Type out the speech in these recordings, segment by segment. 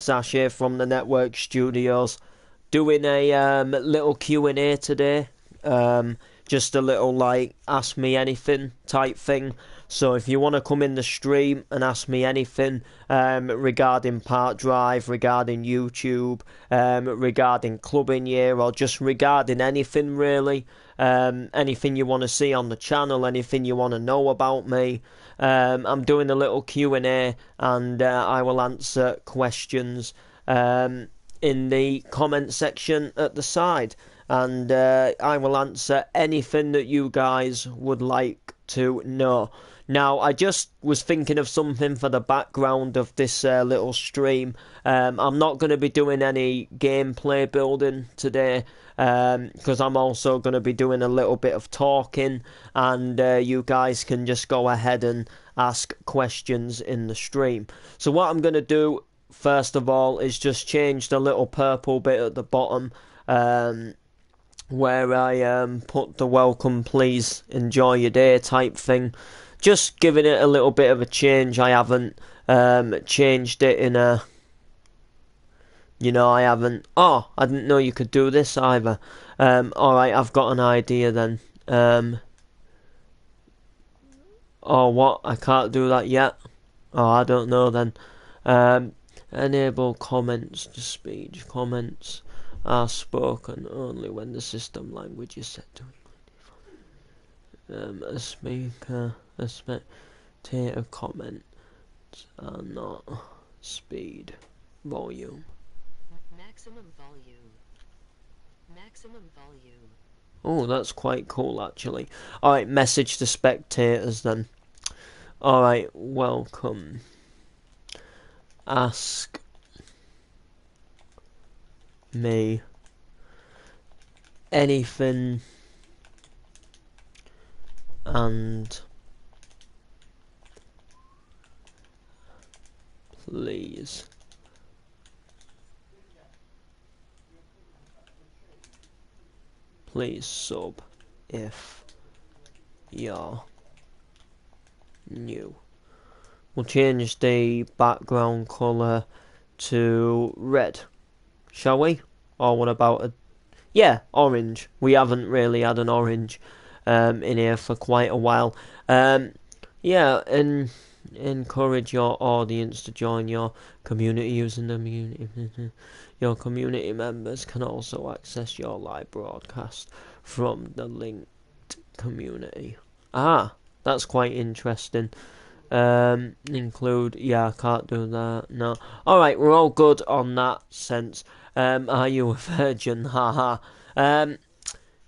Sash here from the Network Studios, doing a little Q&A today. Just a little like ask me anything type thing. So if you want to come in the stream and ask me anything regarding Park Drive, regarding YouTube, regarding clubbing year, or just regarding anything really, anything you want to see on the channel, anything you want to know about me, I'm doing a little Q&A, and I will answer questions in the comment section at the side, and I will answer anything that you guys would like to know. Now, I just was thinking of something for the background of this little stream. I'm not going to be doing any gameplay building today, because I'm also going to be doing a little bit of talking, and you guys can just go ahead and ask questions in the stream. So what I'm going to do, first of all, is just change the little purple bit at the bottom, where I put the welcome, please enjoy your day type thing. Just giving it a little bit of a change. I haven't changed it in a... I haven't... Oh, I didn't know you could do this either. Alright, I've got an idea then. Oh, what? I can't do that yet? Oh, I don't know then. Enable comments to speech. Comments are spoken only when the system language is set to a spectator comments are not speed volume. Maximum volume. Maximum volume. Oh, that's quite cool actually. Alright, message to spectators then. Alright, welcome. Ask me anything and please sub if you're new. We'll change the background colour to red, shall we? Or what about a... Yeah, orange. We haven't really had an orange in here for quite a while. Yeah, and encourage your audience to join your community using the community. Your community members can also access your live broadcast from the linked community. Ah, that's quite interesting. Include... Yeah, I can't do that. No. Alright, we're all good on that sense. Are you a virgin? Haha.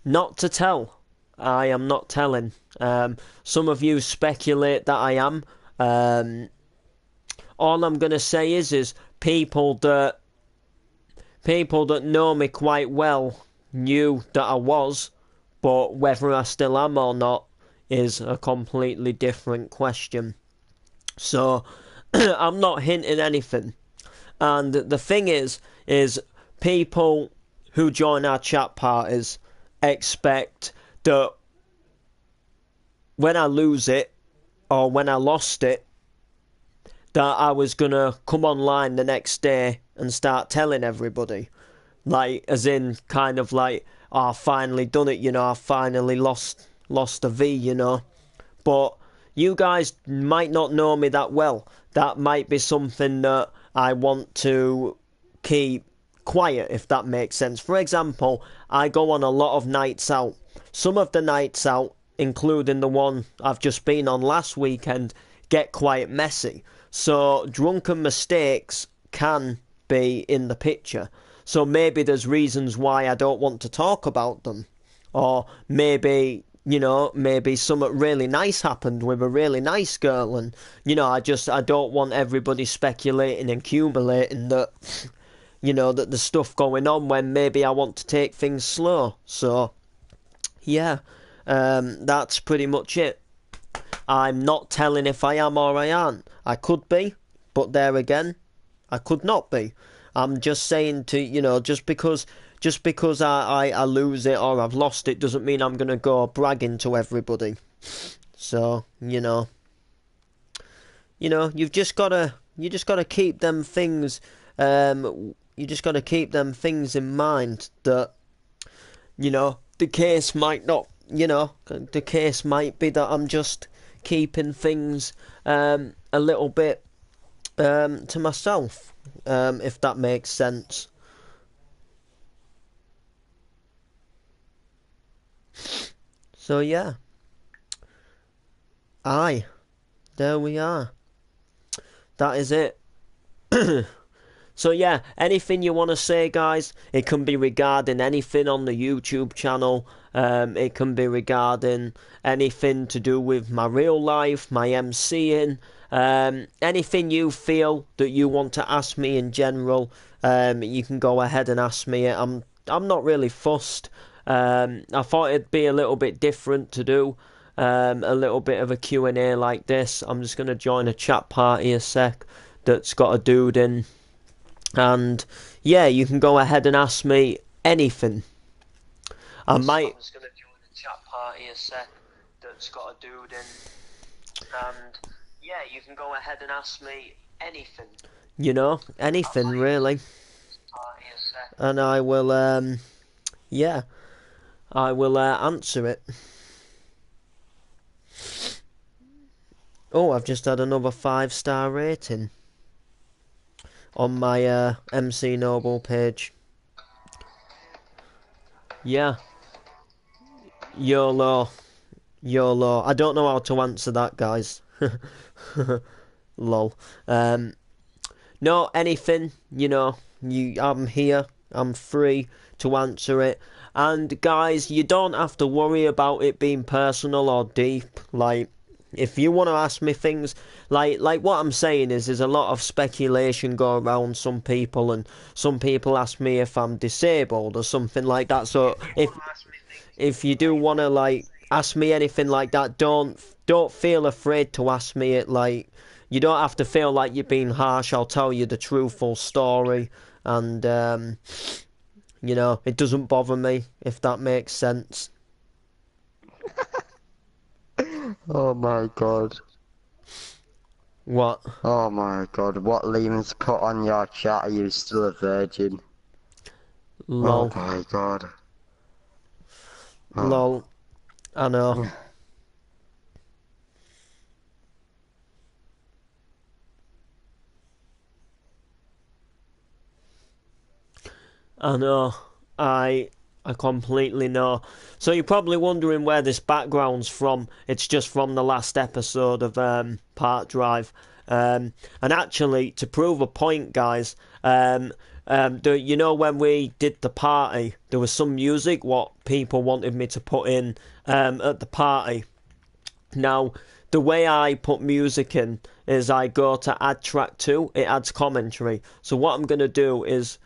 Not to tell. I am not telling. Some of you speculate that I am. All I'm going to say is people that know me quite well knew that I was, but whether I still am or not is a completely different question. So I'm not hinting anything. And the thing is people who join our chat parties expect that when I lose it, or when I lost it, that I was gonna come online the next day and start telling everybody. Like, as in, kind of like, oh, I've finally done it, I finally lost a V, But you guys might not know me that well. That might be something that I want to keep quiet, if that makes sense. For example, I go on a lot of nights out. Some of the nights out, including the one I've just been on last weekend, get quite messy. So drunken mistakes can be in the picture. So maybe there's reasons why I don't want to talk about them. Or maybe, maybe something really nice happened with a really nice girl, and, I don't want everybody speculating and accumulating that, that there's stuff going on when maybe I want to take things slow. So, yeah, that's pretty much it. I'm not telling if I am or I aren't. I could be, but there again, I could not be. I'm just saying to, just because I lose it or I've lost it doesn't mean I'm going to go bragging to everybody. So, you've just got to keep them things you just got to keep them things in mind that, the case might not, the case might be that I'm just keeping things a little bit to myself, if that makes sense. So yeah, there we are. That is it. So yeah, anything you want to say, guys, it can be regarding anything on the YouTube channel. It can be regarding anything to do with my real life, my MCing, anything you feel that you want to ask me in general. You can go ahead and ask me it. I'm not really fussed. I thought it'd be a little bit different to do a little bit of a Q&A like this. I'm just going to join a chat party a sec that's got a dude in. And yeah, you can go ahead and ask me anything. I'm just going to join a chat party a sec that's got a dude in. And yeah, you can go ahead and ask me anything. Anything really. And I will, I will answer it. Oh, I've just had another 5-star rating on my MC Noble page. Yeah. YOLO. I don't know how to answer that, guys. Lol. No, anything, I'm here. I'm free to answer it. And guys, you don't have to worry about it being personal or deep. Like, if you want to ask me things, like what I'm saying is, there's a lot of speculation go around some people, and some people ask me if I'm disabled or something like that. So if you do want to like ask me anything like that, don't feel afraid to ask me it. Like, you don't have to feel like you're being harsh. I'll tell you the truthful story, and it doesn't bother me, if that makes sense. Oh my god. What? Oh my god, what Liam's put on your chat, are you still a virgin? Lol. Oh my god. Lol. I know. I know. I completely know. So you're probably wondering where this background's from. It's just from the last episode of Part Drive. And actually, to prove a point, guys, when we did the party, there was some music what people wanted me to put in at the party. Now, the way I put music in is I go to add track 2, it adds commentary. So what I'm going to do is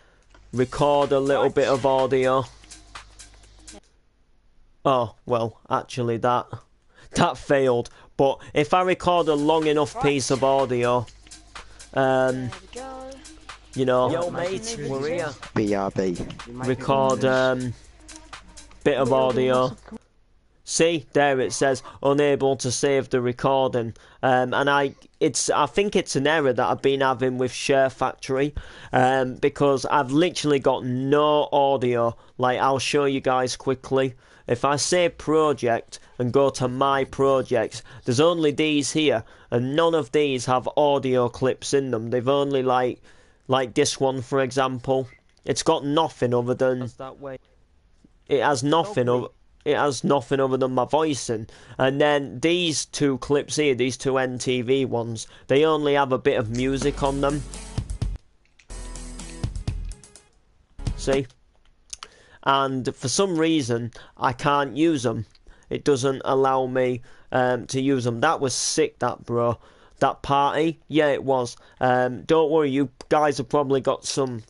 record a little bit of audio. Oh, well, actually that failed. But if I record a long enough piece of audio, yo mate, we're here. BRB. Record bit of audio. See, there it says unable to save the recording. And I think it's an error that I've been having with Share Factory, because I've literally got no audio. Like, I'll show you guys quickly. If I say project and go to my projects, there's only these here, and none of these have audio clips in them. They've only like this one, for example. It's got nothing other than it has nothing other than my voicing. And then these 2 clips here, these 2 NTV ones, they only have a bit of music on them. See? And for some reason, I can't use them. It doesn't allow me to use them. That was sick, that, bro. That party, yeah, it was. Don't worry, you guys have probably got some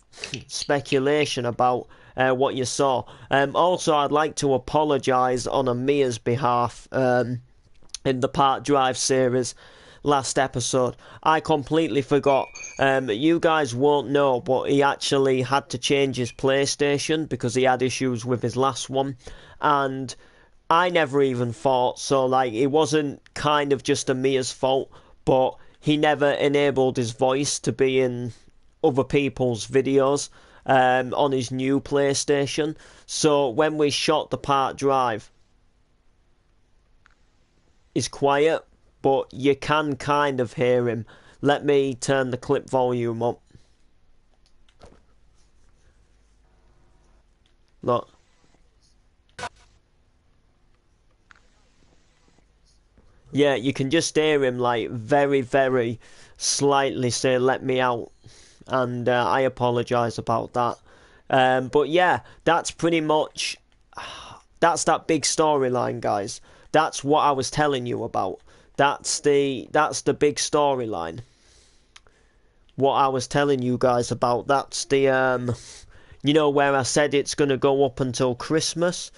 speculation about what you saw. Also, I'd like to apologise on Amir's behalf in the Part Drive series last episode. I completely forgot. You guys won't know, but he actually had to change his PlayStation because he had issues with his last one, and I never even thought so. Like, it wasn't kind of just Amir's fault, but he never enabled his voice to be in other people's videos on his new PlayStation. So when we shot the part drive, it's quiet, but you can kind of hear him. Let me turn the clip volume up. Look. Yeah, you can just hear him like very, very slightly say, "Let me out," and I apologise about that. But yeah, that's pretty much that's that big storyline, guys. That's what I was telling you about. That's the big storyline. What I was telling you guys about. That's the you know, where I said it's gonna go up until Christmas.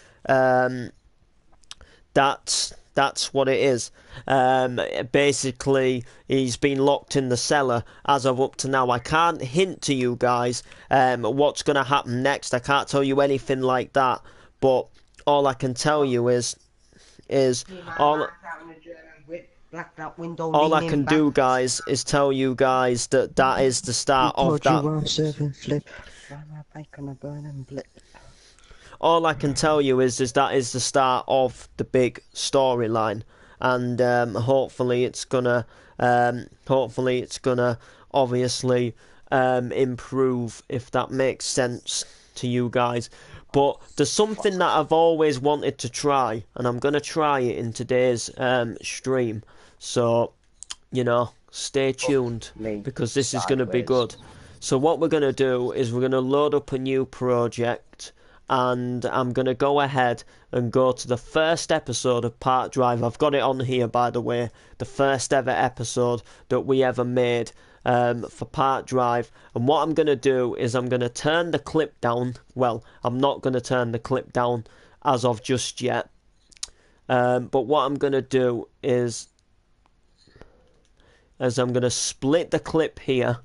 That's what it is. Basically, he's been locked in the cellar as of up to now. I can't hint to you guys what's going to happen next. I can't tell you anything like that. But all I can tell you is all I can do, guys, is tell you guys that that is the start of that. All I can tell you is that is the start of the big storyline, and hopefully it's gonna obviously improve, if that makes sense to you guys. But there's something that I've always wanted to try, and I'm gonna try it in today's stream. So, you know, stay tuned, because this is gonna be good. So what we're gonna do is we're gonna load up a new project. And I'm going to go ahead and go to the first episode of Part Drive. I've got it on here, by the way. The first ever episode that we ever made for Part Drive. And what I'm going to do is I'm going to turn the clip down. Well, I'm not going to turn the clip down as of just yet. But what I'm going to do is I'm going to split the clip here.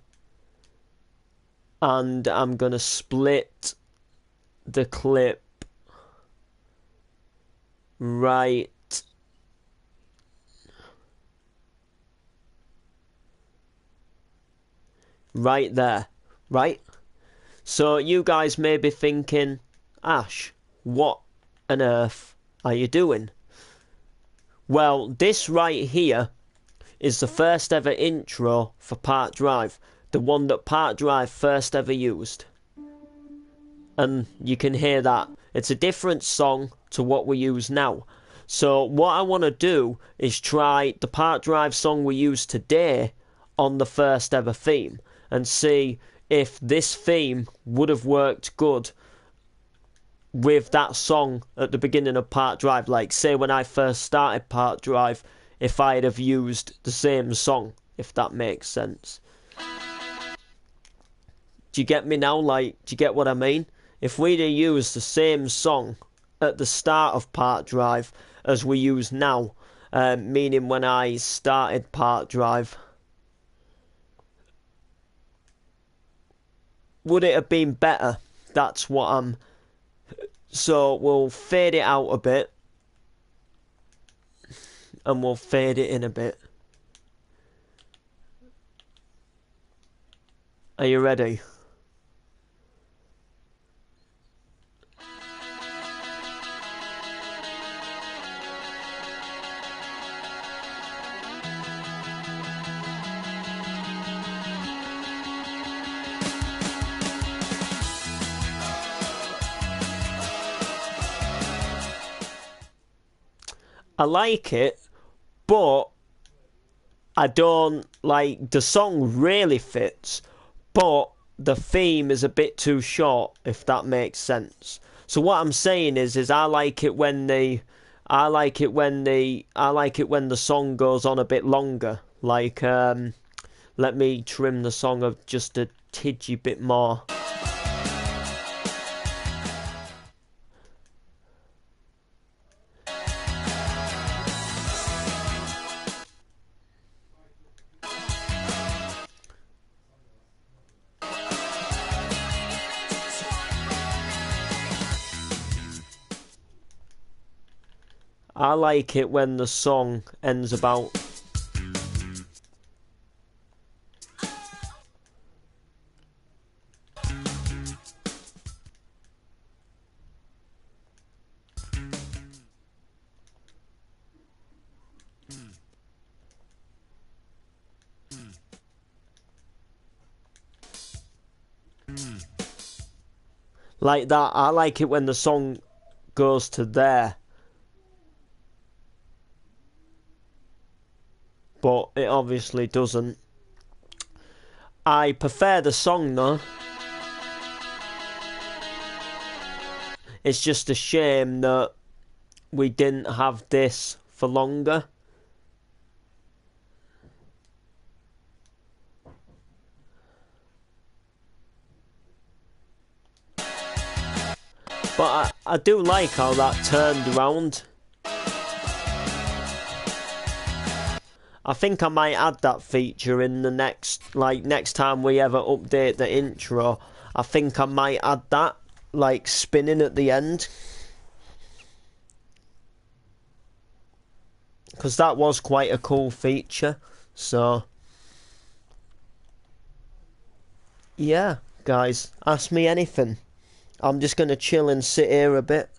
And I'm going to split the clip right there, right? So you guys may be thinking, Ash, what on earth are you doing? Well, this right here is the first ever intro for Part Drive, the one that Part Drive first ever used. And you can hear that it's a different song to what we use now. So what I want to do is try the Part Drive song we use today on the first ever theme, and see if this theme would have worked good with that song at the beginning of Part Drive. Like, say when I first started Part Drive, if I'd have used the same song, if that makes sense. Do you get me now? Like, do you get what I mean? If we'd have used the same song at the start of Part Drive as we use now, meaning when I started Part Drive, would it have been better? That's what I'm... So we'll fade it out a bit, and we'll fade it in a bit. Are you ready? I like it, but I don't like the song. Really fits, but the theme is a bit too short, if that makes sense. So what I'm saying is I like it when the song goes on a bit longer. Like, let me trim the song of just a tidgy bit more. I like it when the song ends about... Like that. I like it when the song goes to there. But it obviously doesn't. I prefer the song though. It's just a shame that we didn't have this for longer. But I do like how that turned around. I think I might add that feature in the next time we ever update the intro. I think I might add that, like spinning at the end. Because that was quite a cool feature. So, yeah, guys, ask me anything. I'm just going to chill and sit here a bit.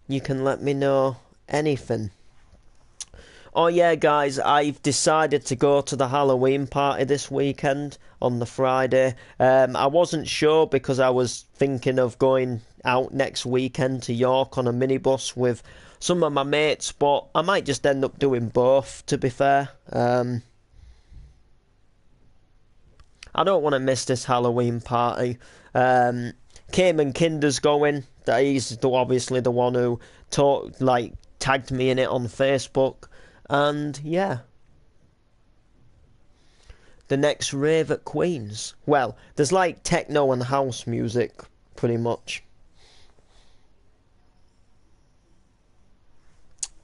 You can let me know anything. Oh yeah, guys, I've decided to go to the Halloween party this weekend on the Friday. I wasn't sure because I was thinking of going out next weekend to York on a minibus with some of my mates, but I might just end up doing both, to be fair. I don't want to miss this Halloween party. Cayman Kinder's going. He's obviously the one who tagged me in it on Facebook. And yeah. The next rave at Queen's. Well, there's like techno and house music, pretty much.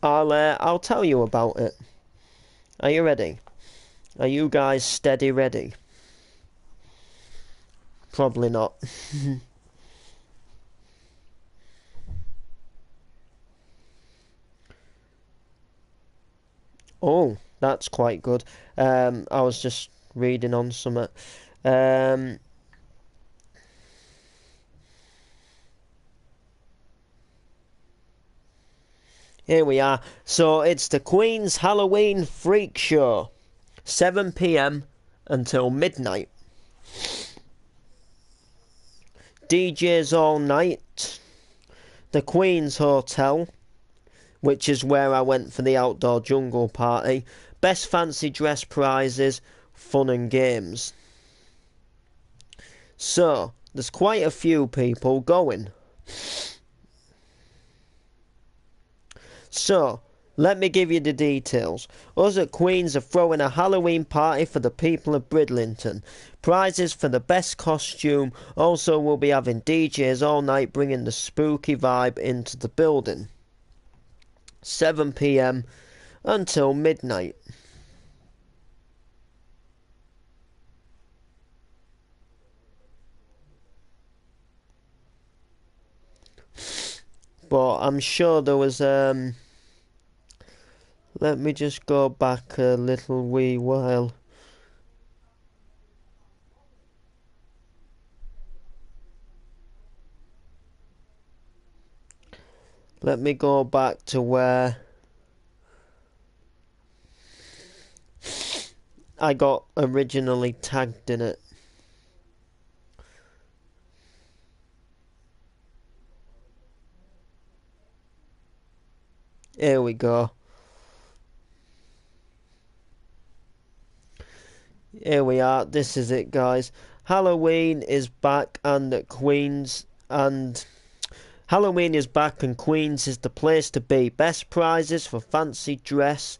I'll tell you about it. Are you ready? Are you guys steady ready? Probably not. Oh, that's quite good. I was just reading on something. Here we are. So it's the Queen's Halloween Freak Show. 7 p.m. until midnight. DJs all night. The Queen's Hotel, which is where I went for the outdoor jungle party. Best fancy dress prizes, fun and games. So, there's quite a few people going. So, let me give you the details. Us at Queen's are throwing a Halloween party for the people of Bridlington. Prizes for the best costume. Also, we'll be having DJs all night bringing the spooky vibe into the building. 7 p.m. until midnight. But I'm sure there was let me just go back a little wee while. Let me go back to where I got originally tagged in it. Here we go. Here we are. This is it, guys. Halloween is back and at Queen's and Halloween is back and Queen's is the place to be. Best prizes for fancy dress.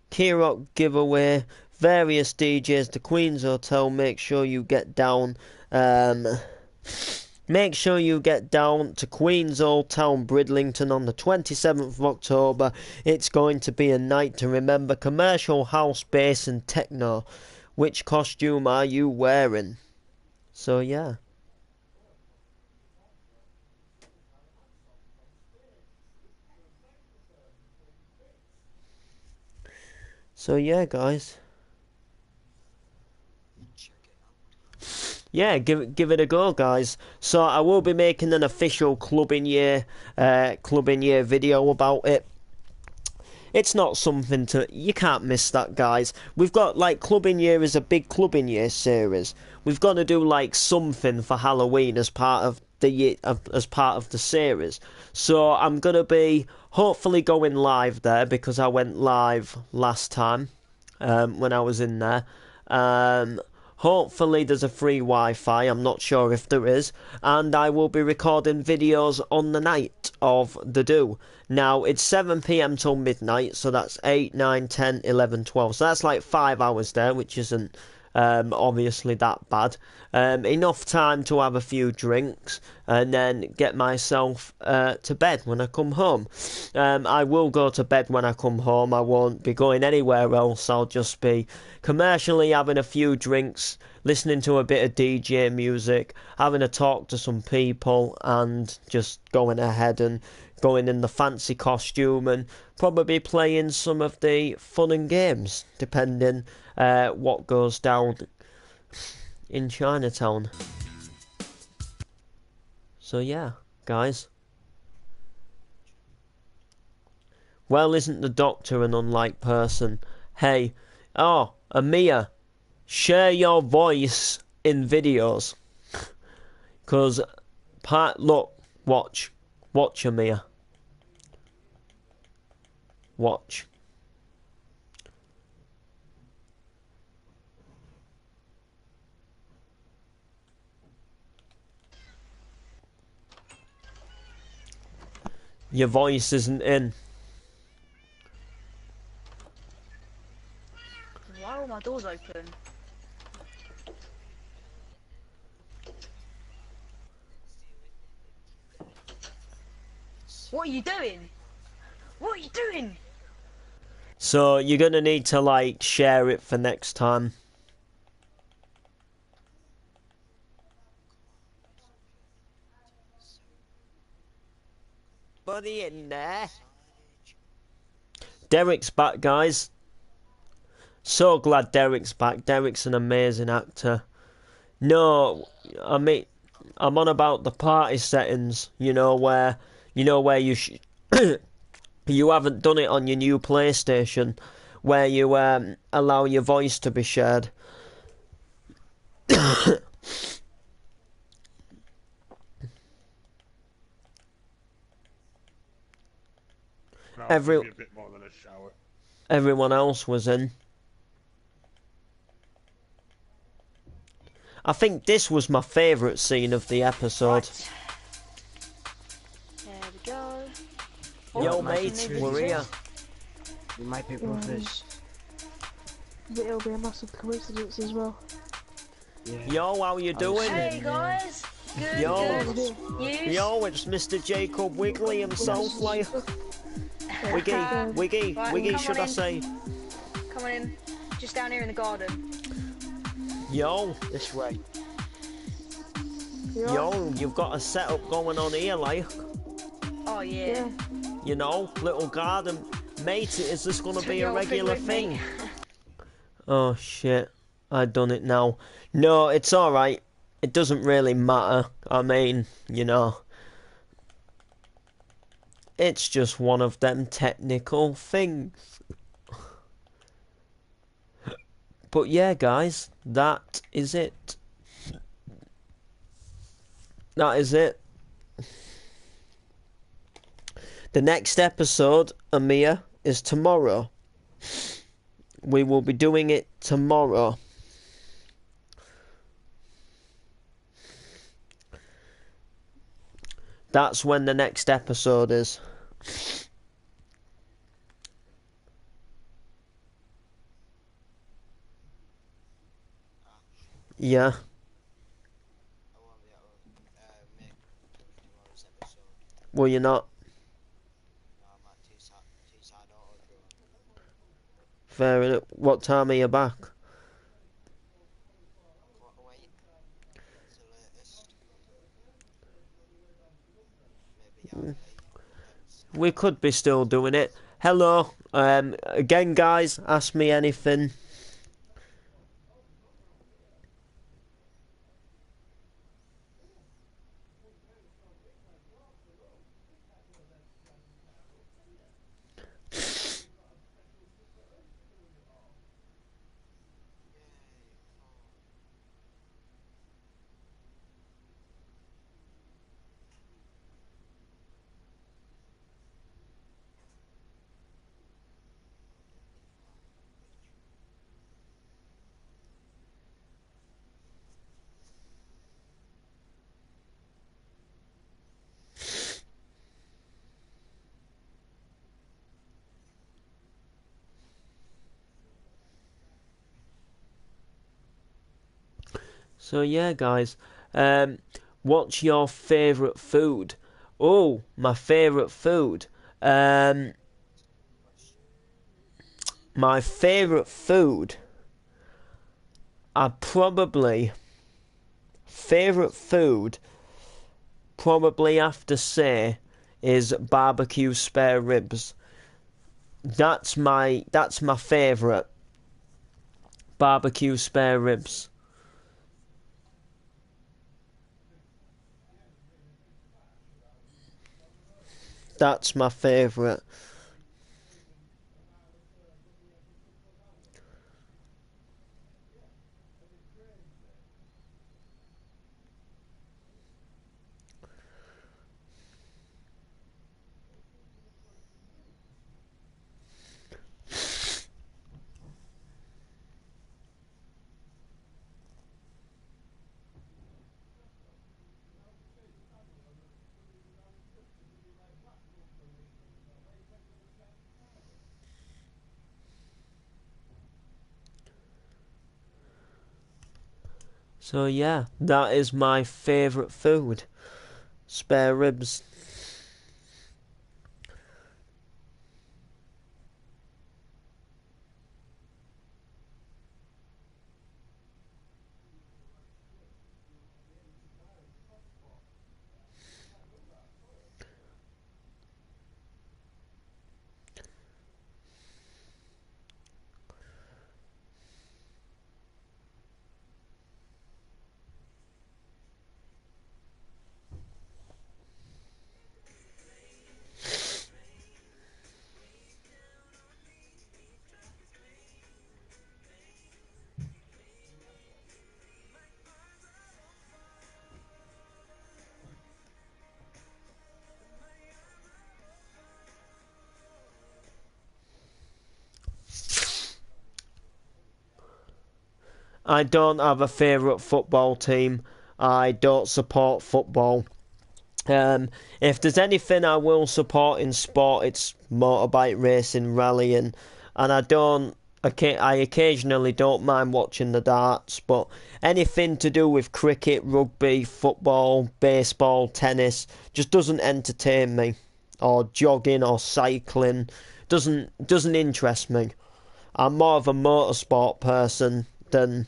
Key Rock giveaway. Various DJs. The Queen's Hotel. Make sure you get down. Make sure you get down to Queen's Old Town, Bridlington on the 27th of October. It's going to be a night to remember. Commercial house, bass and techno. Which costume are you wearing? So yeah. So yeah, guys. yeah, give it a go, guys. So I will be making an official clubbing year video about it. It's not something to... You can't miss that, guys. We've got, like, Clubbing Year is a big Clubbing Year series. We've got to do, like, something for Halloween as part of the series. So I'm going to be hopefully going live there because I went live last time when I was in there. Hopefully there's a free Wi-Fi, I'm not sure if there is, and I will be recording videos on the night of the do. Now, it's 7 PM till midnight, so that's 8, 9, 10, 11, 12. So that's like 5 hours there, which isn't obviously that bad. Enough time to have a few drinks and then get myself to bed when I come home. I will go to bed when I come home. I won't be going anywhere else. I'll just be commercially having a few drinks, listening to a bit of DJ music, having a talk to some people, and just going ahead and going in the fancy costume and probably playing some of the fun and games, depending what goes down in Chinatown. So yeah, guys. Well, isn't the Doctor an unlike person? Hey, oh, Amia, share your voice in videos. Cause, look, watch Amia. Watch. Your voice isn't in. Why are all my doors open? What are you doing? What are you doing? So you're gonna need to like share it for next time. Buddy in there. Derek's back, guys. So glad Derek's back. Derek's an amazing actor. No, I mean, I'm on about the party settings. You know where you you haven't done it on your new PlayStation, where you allow your voice to be shared. Be a bit more than a shower. Everyone else was in. I think this was my favourite scene of the episode. Right. There we go. Yo, Oh, mate, we're here. We might be brothers. But it'll be a massive coincidence as well. Yeah. Yo, how you doing? Hey guys. Good. Yo. Good. You? Yo, it's Mr. Jacob Wiggly himself, like. Wiggy, Right, Wiggy, come should on I in. say? Come on in. Just down here in the garden. Yo, This way. yo, you've got a setup going on here, like. Oh yeah. You know, little garden. Mate, is this gonna be a Your regular favourite thing? mate. Oh shit, I've done it now. No, it's alright. It doesn't really matter. I mean, you know. It's just one of them technical things. But yeah, guys, that is it. That is it. The next episode, Amia, is tomorrow. We will be doing it tomorrow. That's when the next episode is. Yeah. Well, you're not. Fair enough. What time are you back? We could be still doing it. Hello. Again, guys, ask me anything. So yeah, guys, what's your favourite food? Oh, my favourite food. My favourite food. I probably have to say is barbecue spare ribs. That's my favourite. Barbecue spare ribs. That's my favourite. So yeah, that is my favourite food. Spare ribs. I don't have a favourite football team. I don't support football. If there's anything I will support in sport, it's motorbike racing, rallying, and I occasionally don't mind watching the darts, but anything to do with cricket, rugby, football, baseball, tennis just doesn't entertain me. Or jogging or cycling doesn't interest me. I'm more of a motorsport person than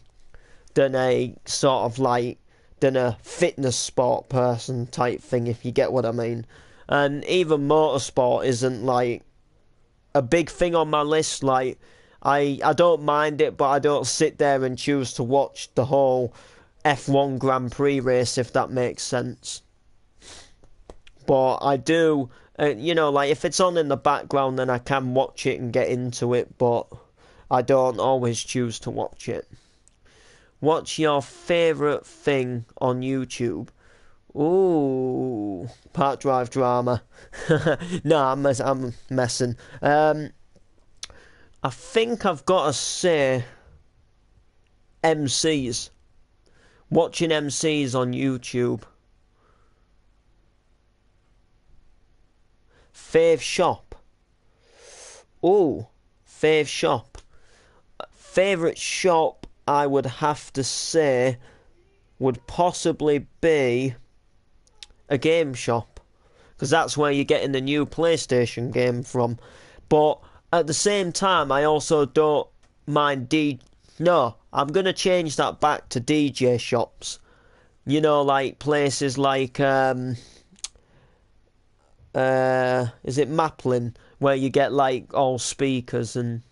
a sort of like than a fitness sport person type thing, if you get what I mean. And even motorsport isn't like a big thing on my list. Like I don't mind it, but I don't sit there and choose to watch the whole F1 Grand Prix race, if that makes sense. But I do, like if it's on in the background, then I can watch it and get into it, but I don't always choose to watch it. What's your favourite thing on YouTube? Ooh, Park Drive drama. No, I'm messing. I think I've got to say MCs. Watching MCs on YouTube. Fave shop. Ooh, fave shop. Favourite shop, I would have to say, would possibly be a game shop, because that's where you're getting the new PlayStation game from. But at the same time, I also don't mind No, I'm going to change that back to DJ shops. Like places like, is it Maplin, where you get like all speakers and,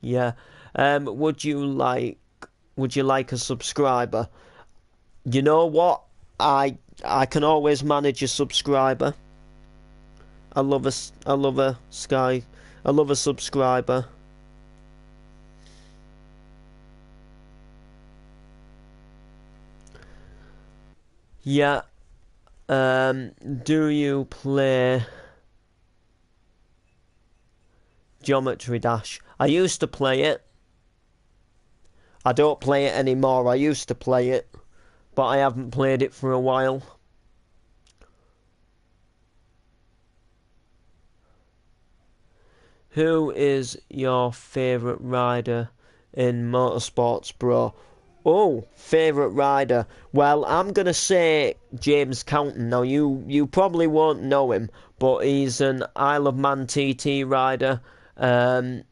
yeah. Would you like a subscriber? You know what? I can always manage a subscriber. I love a subscriber. Yeah. Do you play Geometry Dash? I used to play it. I don't play it anymore. I used to play it, but I haven't played it for a while. Who is your favourite rider in Motorsports Bro? Oh, favourite rider. Well, I'm gonna say James Counton. Now, you probably won't know him, but he's an Isle of Man TT rider, and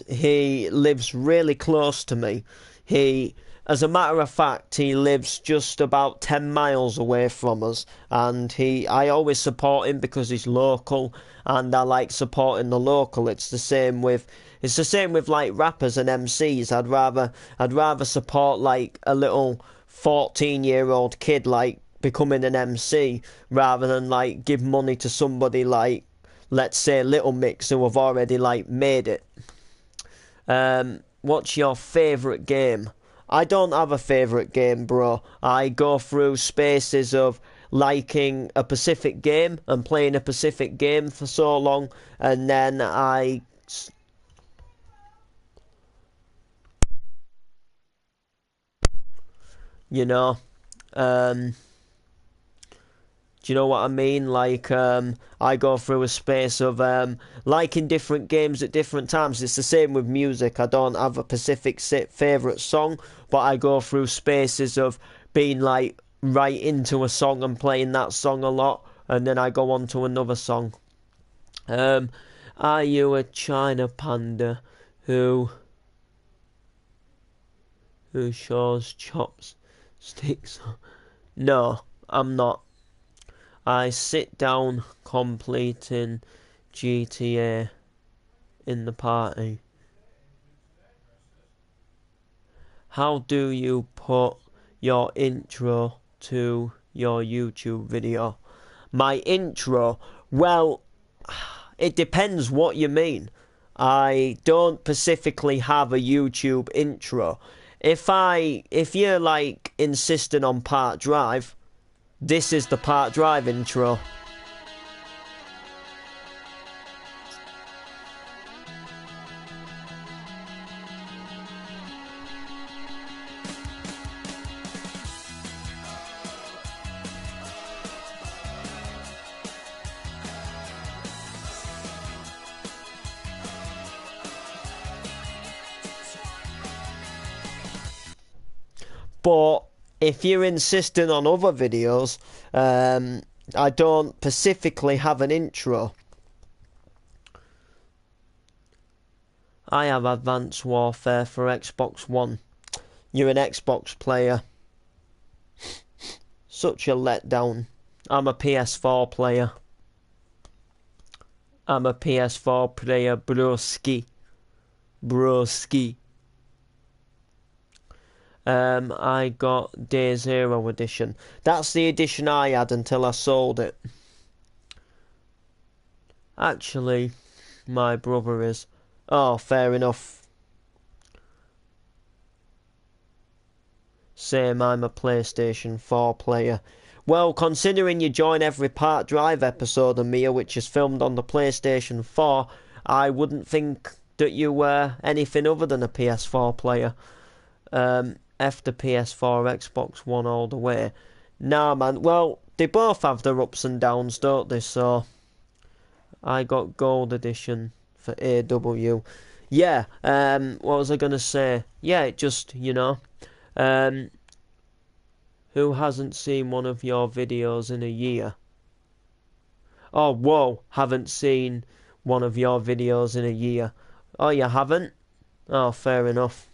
he lives really close to me. As a matter of fact, he lives just about 10 miles away from us, and I always support him because he's local, and I like supporting the local. It's the same with like rappers and MCs. I'd rather support like a little 14-year-old kid like becoming an MC rather than like give money to somebody like, let's say, Little Mix, who have already like made it. What's your favourite game? I don't have a favourite game, bro. I go through spaces of liking a specific game and playing a specific game for so long, and then you know, do you know what I mean? Like, I go through a space of liking different games at different times. It's the same with music. I don't have a specific favourite song, but I go through spaces of being like right into a song and playing that song a lot, and then I go on to another song. Are you a China panda who shows chopsticks? No, I'm not. I sit down completing GTA in the party. How do you put your intro to your YouTube video? My intro? Well, it depends what you mean. I don't specifically have a YouTube intro. If you're like insisting on Part Drive, this is the Part Drive intro. But if you're insisting on other videos, I don't specifically have an intro. I have Advanced Warfare for Xbox One. You're an Xbox player. Such a letdown. I'm a PS4 player. I'm a PS4 player, broski. Broski. I got Day Zero edition. That's the edition I had until I sold it. Actually, my brother is. Oh, fair enough. Same, I'm a PlayStation 4 player. Well, considering you join every Part Drive episode of Mia, which is filmed on the PlayStation 4, I wouldn't think that you were anything other than a PS4 player. After PS4, Xbox One all the way. Nah, man. Well, they both have their ups and downs, don't they? So, I got Gold Edition for AW. Yeah, what was I gonna say? Yeah, it just, who hasn't seen one of your videos in a year? Oh, whoa, haven't seen one of your videos in a year. Oh, you haven't? Oh, fair enough.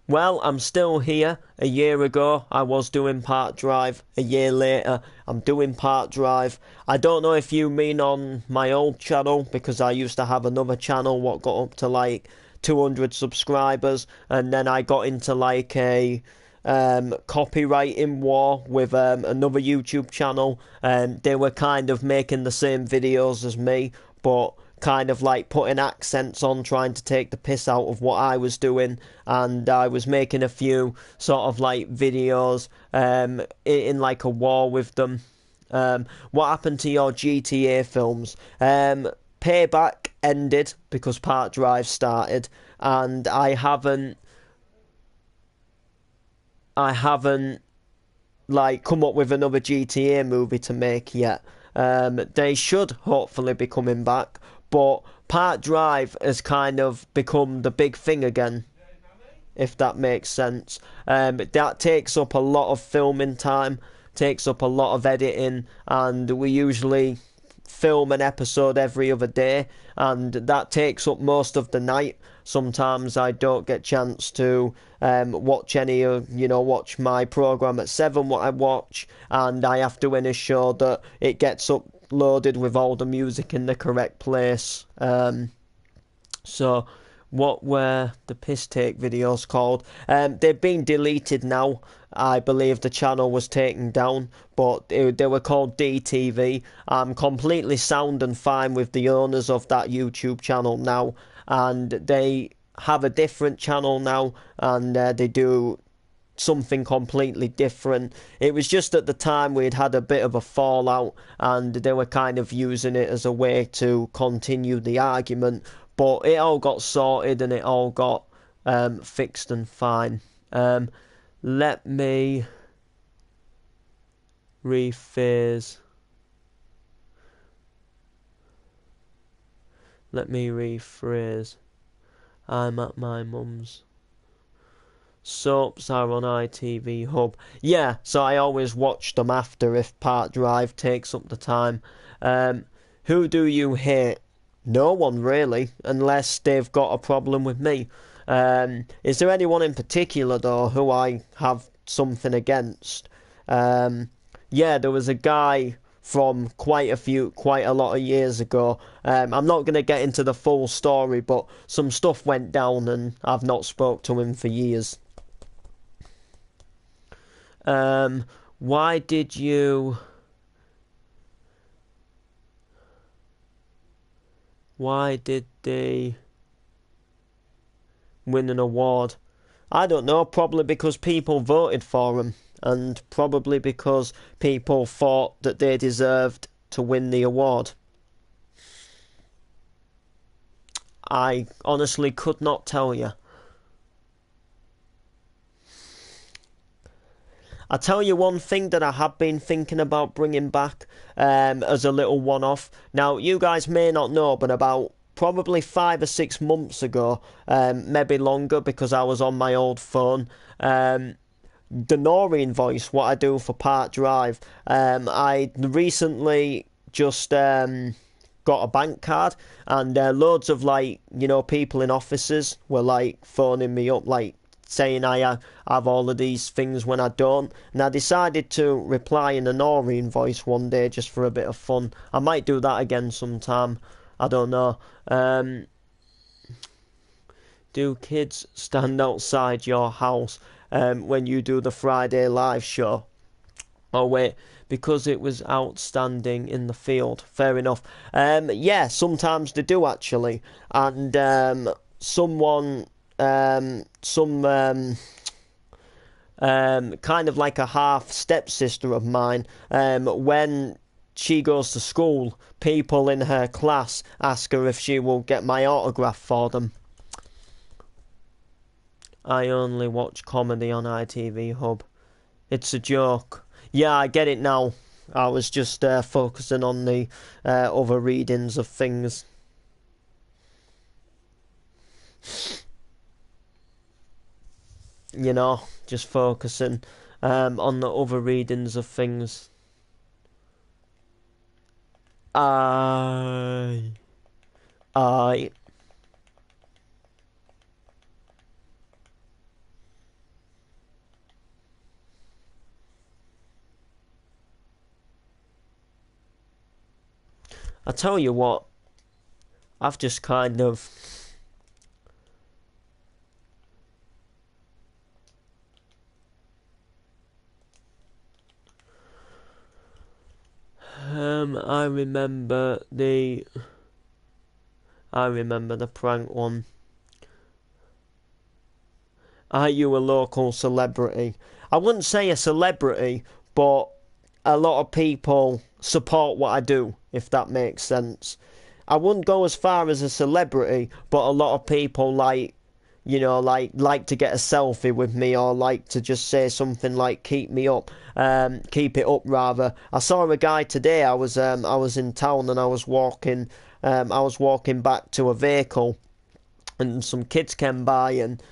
Well, I'm still here. A year ago, I was doing Part Drive. A year later, I'm doing Part Drive. I don't know if you mean on my old channel, because I used to have another channel what got up to like 200 subscribers, and then I got into like a copywriting war with another YouTube channel, and they were kind of making the same videos as me, but kind of like putting accents on, trying to take the piss out of what I was doing, and I was making a few sort of like videos in like a war with them. What happened to your GTA films? Payback ended because Part Drive started, and I haven't like come up with another GTA movie to make yet. They should hopefully be coming back, but Park Drive has kind of become the big thing again, if that makes sense. That takes up a lot of filming time, takes up a lot of editing, and we usually film an episode every other day, and that takes up most of the night. Sometimes I don't get chance to watch watch my program at 7, what I watch, and I have to ensure that it gets uploaded with all the music in the correct place. So what were the piss take videos called? They've been deleted now. I believe the channel was taken down, but they were called DTV. I'm completely sound and fine with the owners of that YouTube channel now, and they have a different channel now, and they do something completely different. It was just at the time we'd had a bit of a fallout, and they were kind of using it as a way to continue the argument, but it all got sorted and it all got fixed and fine. Let me rephrase. I'm at my mum's. Soaps are on ITV Hub. Yeah, so I always watch them after if Park Drive takes up the time. Who do you hate? No one really, unless they've got a problem with me. Is there anyone in particular though who I have something against? Yeah, there was a guy from quite a lot of years ago. I'm not going to get into the full story, but some stuff went down and I've not spoke to him for years. Why did they win an award? I don't know, probably because people voted for them, and probably because people thought that they deserved to win the award. I honestly could not tell you. I'll tell you one thing that I have been thinking about bringing back as a little one-off. Now, you guys may not know, but about probably 5 or 6 months ago, maybe longer because I was on my old phone, the Noreen voice, what I do for Park Drive, I recently just got a bank card, and loads of people in offices were phoning me up saying I have all of these things when I don't, and I decided to reply in a Noreen voice one day just for a bit of fun. I might do that again sometime, I don't know. Do kids stand outside your house when you do the Friday live show? Oh wait, because it was outstanding in the field. Fair enough. Yeah, sometimes they do actually, and someone kind of like a half stepsister of mine, when she goes to school, people in her class ask her if she will get my autograph for them. I only watch comedy on ITV Hub. It's a joke. Yeah, I get it now. I was just focusing on the other readings of things. You know, just focusing on the other readings of things. I tell you what, I've just kind of I remember the prank one. Are you a local celebrity? I wouldn't say a celebrity, but a lot of people support what I do, if that makes sense. I wouldn't go as far as a celebrity, but a lot of people like to get a selfie with me, or like to just say something like keep it up rather. I saw a guy today, I was in town and I was walking I was walking back to a vehicle, and some kids came by, and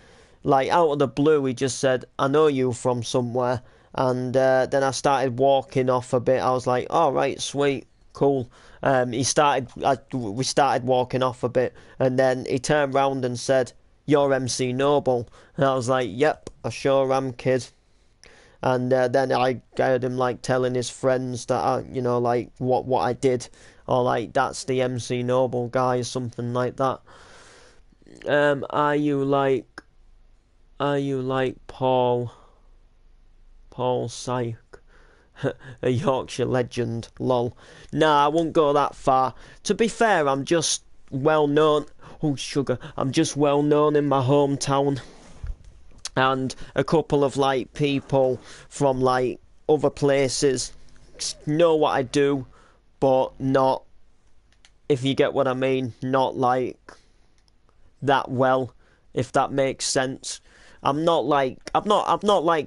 like out of the blue, he just said, "I know you from somewhere." And then I started walking off a bit. I was like, "All right, sweet, cool." We started walking off a bit, and then he turned round and said, "You're MC Noble," and I was like, "Yep, I sure am, kid." And then I heard him like telling his friends that like what I did, or like that's the MC Noble guy, or something like that. Are you like Paul Syke, a Yorkshire legend? Lol. Nah, I won't go that far. To be fair, I'm just well known. Oh sugar, I'm just well known in my hometown. And a couple of like people from like other places know what I do, but not, if you get what I mean, not like that well, if that makes sense. I'm not like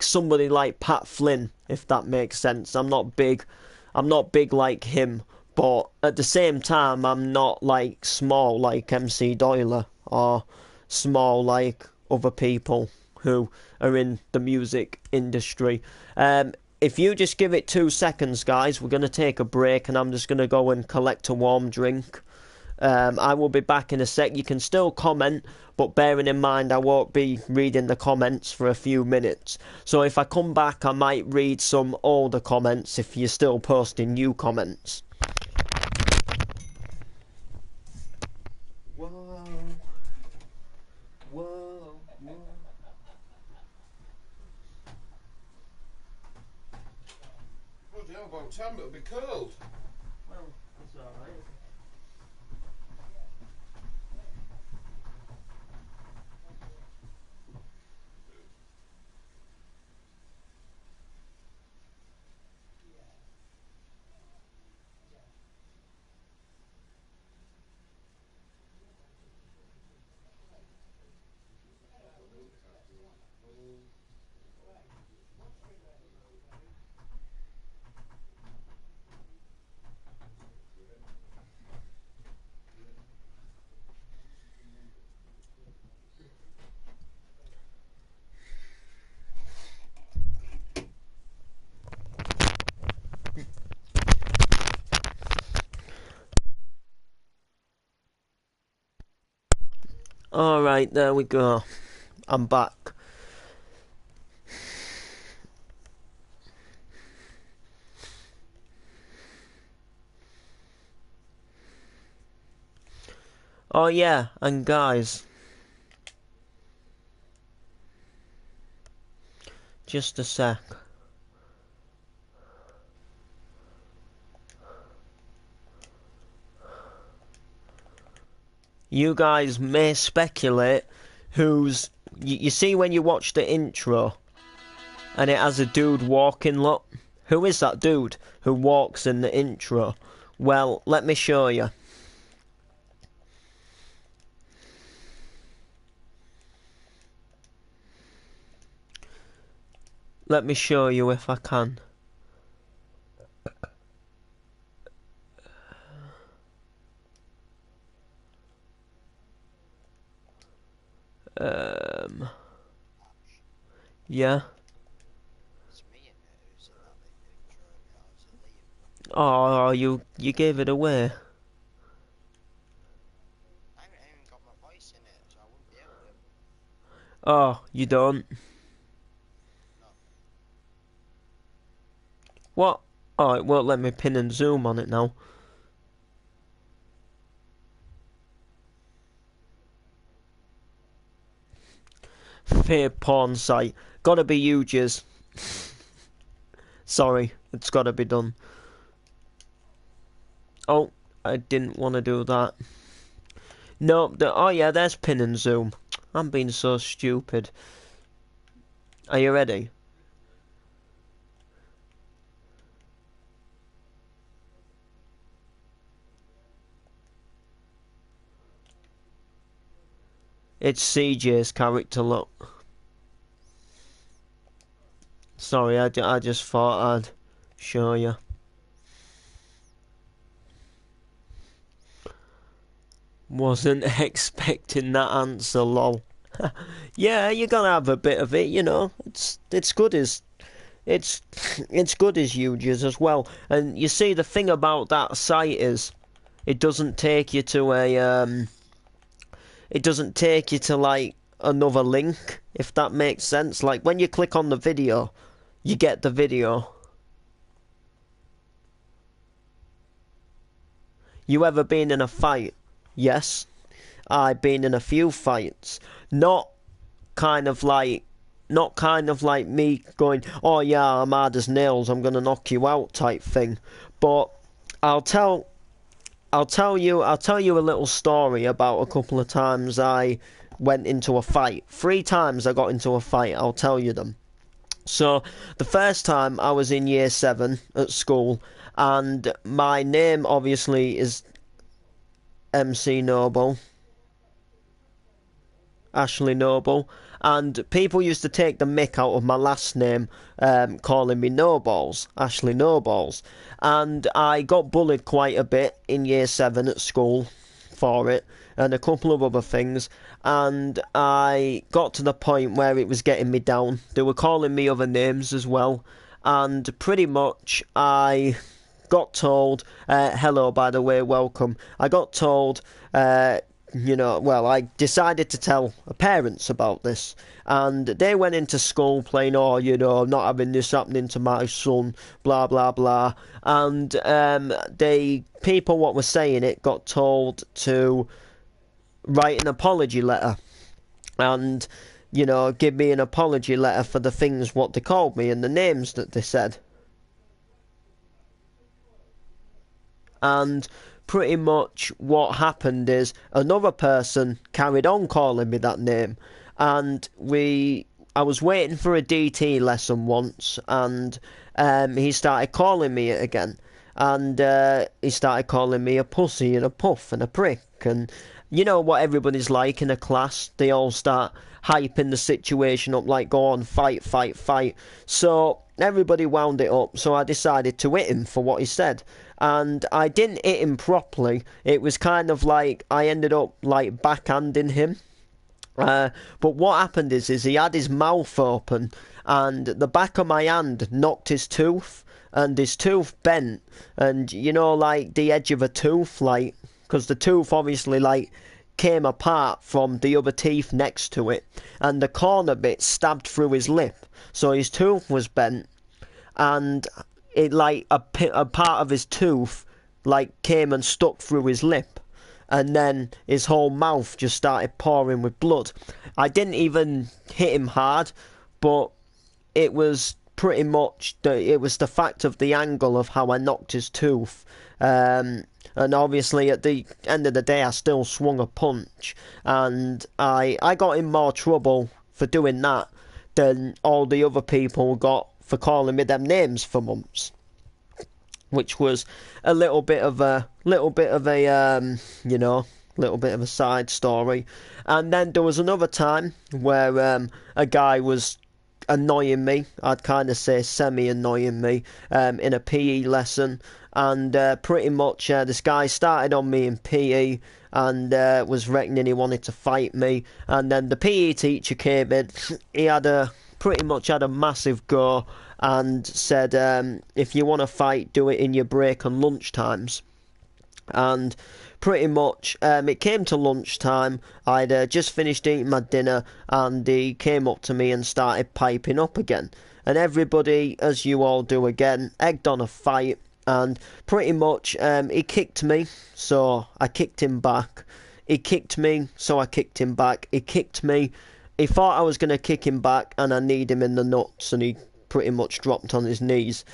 somebody like Pat Flynn, if that makes sense. I'm not big like him, but at the same time I'm not like small like MC Doyler, or small like other people who are in the music industry. If you just give it 2 seconds, guys, we're going to take a break, and I'm just going to go and collect a warm drink. I will be back in a sec. You can still comment, but bearing in mind I won't be reading the comments for a few minutes. So if I come back, I might read some older comments if you're still posting new comments. Whoa. Whoa. Bloody hell, by the time it'll be cold. Well, that's alright. Alright, there we go. I'm back. Oh yeah, and guys, just a sec. You guys may speculate who's... You see when you watch the intro and it has a dude walking, look? Who is that dude who walks in the intro? Well, let me show you. Let me show you if I can. Yeah. Oh, you gave it away. I haven't even got my voice in it, so I wouldn't be able to. Oh, you don't? No. What? Oh, it won't let me pin and zoom on it now. Fear porn site. Gotta be you, Jizz. Sorry, it's gotta be done. Oh, I didn't want to do that. No, oh yeah, there's pin and zoom. I'm being so stupid. Are you ready? It's CJ's character, look. Sorry, I just thought I'd show you. Wasn't expecting that answer, lol. Yeah, you're gonna have a bit of it, you know. It's good as it's good as Uges as well. And you see, the thing about that site is it doesn't take you to it doesn't take you to like another link, if that makes sense. Like when you click on the video, you get the video. You ever been in a fight? Yes, I've been in a few fights. Not kind of like me going, oh yeah, I'm hard as nails, I'm gonna knock you out type thing. But I'll tell you a little story about a couple of times I went into a fight. 3 times I got into a fight, I'll tell you them. So the first time I was in year 7 at school, and my name obviously is MC Noble, Ashley Noble, and people used to take the mick out of my last name, calling me Noballs, Ashley Noballs, and I got bullied quite a bit in year 7 at school for it, and a couple of other things, and I got to the point where it was getting me down. They were calling me other names as well, and pretty much I got told, hello by the way, welcome, I got told, I decided to tell parents about this, and they went into school playing, not having this happening to my son, blah blah blah, and people what were saying it got told to write an apology letter, and give me an apology letter for the things what they called me and the names that they said. And pretty much what happened is another person carried on calling me that name, and I was waiting for a DT lesson once, and he started calling me it again, and he started calling me a pussy and a puff and a prick, and you know what everybody's like in a class, they all start hyping the situation up, like, go on, fight, fight, fight. So everybody wound it up, so I decided to hit him for what he said. And I didn't hit him properly. It was kind of like I ended up like backhanding him. But what happened is he had his mouth open, and the back of my hand knocked his tooth, and his tooth bent, and like the edge of a tooth, like, because the tooth obviously like came apart from the other teeth next to it, and the corner bit stabbed through his lip, so his tooth was bent, and it like a part of his tooth like came and stuck through his lip, and then his whole mouth just started pouring with blood. I didn't even hit him hard, but it was pretty much the fact of the angle of how I knocked his tooth. And obviously at the end of the day I still swung a punch, and I got in more trouble for doing that than all the other people got for calling me them names for months, which was a little bit of a side story. And then there was another time where a guy was annoying me, I'd kind of say semi-annoying me, in a PE lesson, and pretty much this guy started on me in PE and was reckoning he wanted to fight me, and then the PE teacher came in. He pretty much had a massive go and said, if you want to fight, do it in your break and lunch times. And pretty much it came to lunchtime, I'd just finished eating my dinner, and he came up to me and started piping up again, and everybody, as you all do again, egged on a fight, and pretty much he kicked me, so I kicked him back, he kicked me, so I kicked him back, he kicked me, he thought I was going to kick him back, and I kneed him in the nuts, and he pretty much dropped on his knees.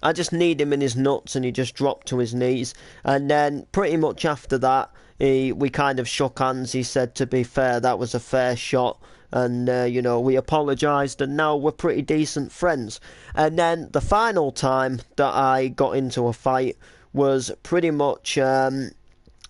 I just kneed him in his nuts, and he just dropped to his knees. And then pretty much after that, we kind of shook hands. He said, to be fair, that was a fair shot, and we apologised, and now we're pretty decent friends. And then the final time that I got into a fight was pretty much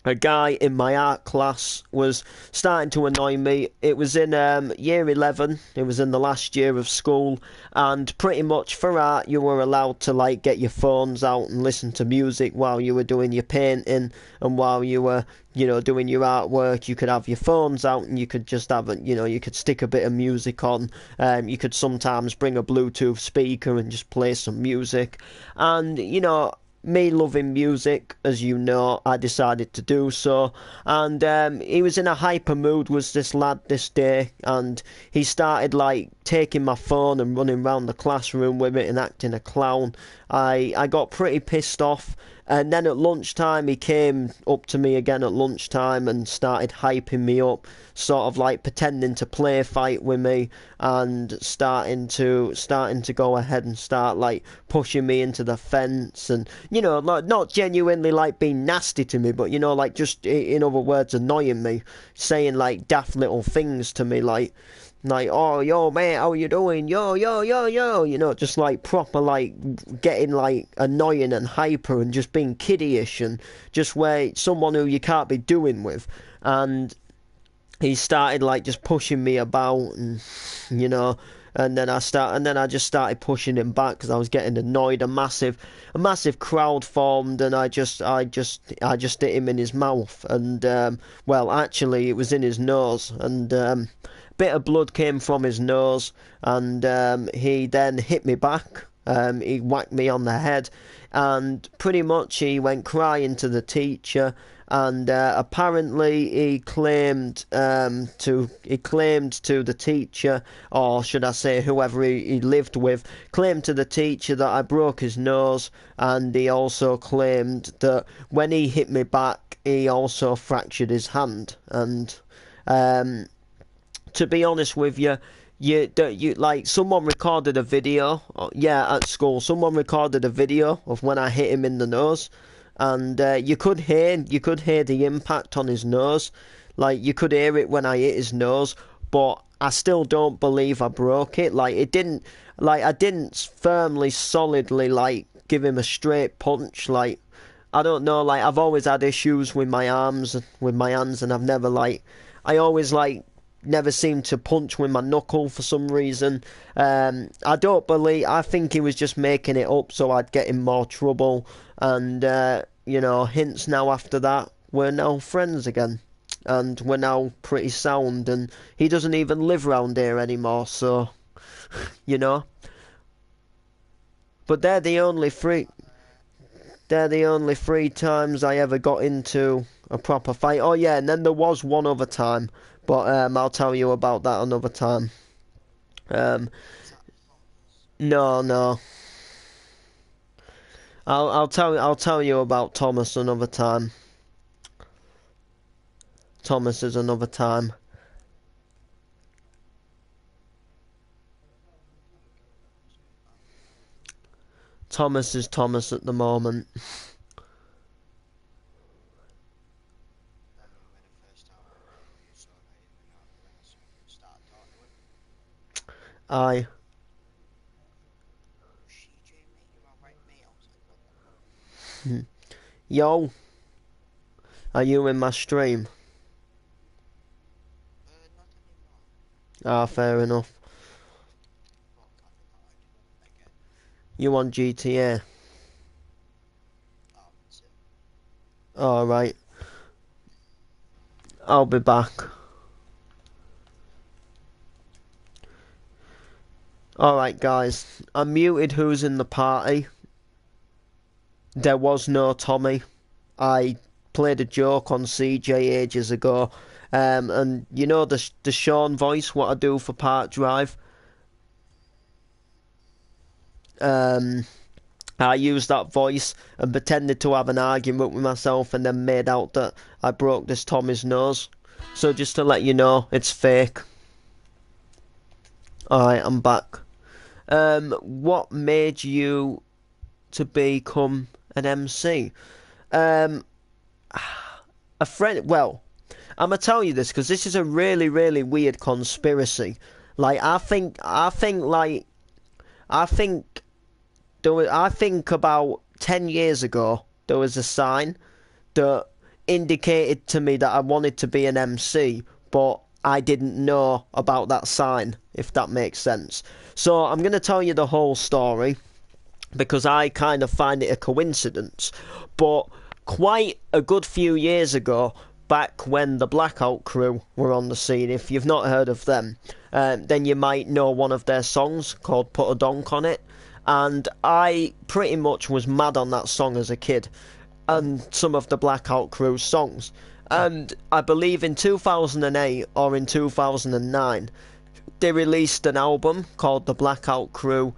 a guy in my art class was starting to annoy me. It was in year 11. It was in the last year of school, and pretty much for art you were allowed to like get your phones out and listen to music while you were doing your painting, and while you were doing your artwork. You could have your phones out and you could just have you could stick a bit of music on. You could sometimes bring a Bluetooth speaker and just play some music, and me loving music, as you know, I decided to do so. And he was in a hyper mood, was this lad, this day, and he started like taking my phone and running around the classroom with it and acting a clown. I got pretty pissed off, and then at lunchtime he came up to me again at lunchtime and started hyping me up, sort of like pretending to play fight with me, and starting to go ahead and start like pushing me into the fence, and like not genuinely like being nasty to me, but like just in other words annoying me, saying like daft little things to me, like oh yo mate, how you doing, yo yo yo yo, just like proper like getting like annoying and hyper and just being kiddyish, and just where someone who you can't be doing with. And he started like just pushing me about, and and then I just started pushing him back because I was getting annoyed. A massive crowd formed, and I just hit him in his mouth, and well, actually it was in his nose, and bit of blood came from his nose, and he then hit me back. He whacked me on the head, and pretty much he went crying to the teacher. And apparently he claimed to the teacher, or should I say whoever he lived with, claimed to the teacher that I broke his nose, and he also claimed that when he hit me back he also fractured his hand. And to be honest with you, like someone recorded a video, at school. Someone recorded a video of when I hit him in the nose, and you could hear the impact on his nose. Like you could hear it when I hit his nose, but I still don't believe I broke it. Like it didn't, like I didn't firmly, solidly like give him a straight punch. Like I don't know, like I've always had issues with my arms, with my hands, and I always never seemed to punch with my knuckle for some reason. I think he was just making it up so I'd get in more trouble, and hence now after that we're now friends again, and we're now pretty sound, and he doesn't even live round here anymore, so but they're the only three times I ever got into a proper fight. Oh yeah, and then there was one other time, but I'll tell you about that another time. No. I'll tell you about Thomas another time. Thomas is another time. Thomas is Thomas at the moment. Aye. Yo, are you in my stream? Ah, fair enough. You on GTA? Alright. I'll be back. Alright guys, I muted who's in the party. There was no Tommy. I played a joke on CJ ages ago. And you know the Sean voice, what I do for Park Drive? I used that voice and pretended to have an argument with myself, and then made out that I broke this Tommy's nose. So just to let you know, it's fake. Alright, I'm back. What made you to become an MC? A friend. Well, I'm gonna tell you this because this is a really, really weird conspiracy. Like, I think about 10 years ago there was a sign that indicated to me that I wanted to be an MC, but I didn't know about that sign, if that makes sense. So I'm going to tell you the whole story, because I kind of find it a coincidence. But quite a good few years ago, back when the Blackout Crew were on the scene, if you've not heard of them, then you might know one of their songs called Put a Donk on It. And I pretty much was mad on that song as a kid, and some of the Blackout Crew songs. And I believe in 2008 or in 2009, they released an album called The Blackout Crew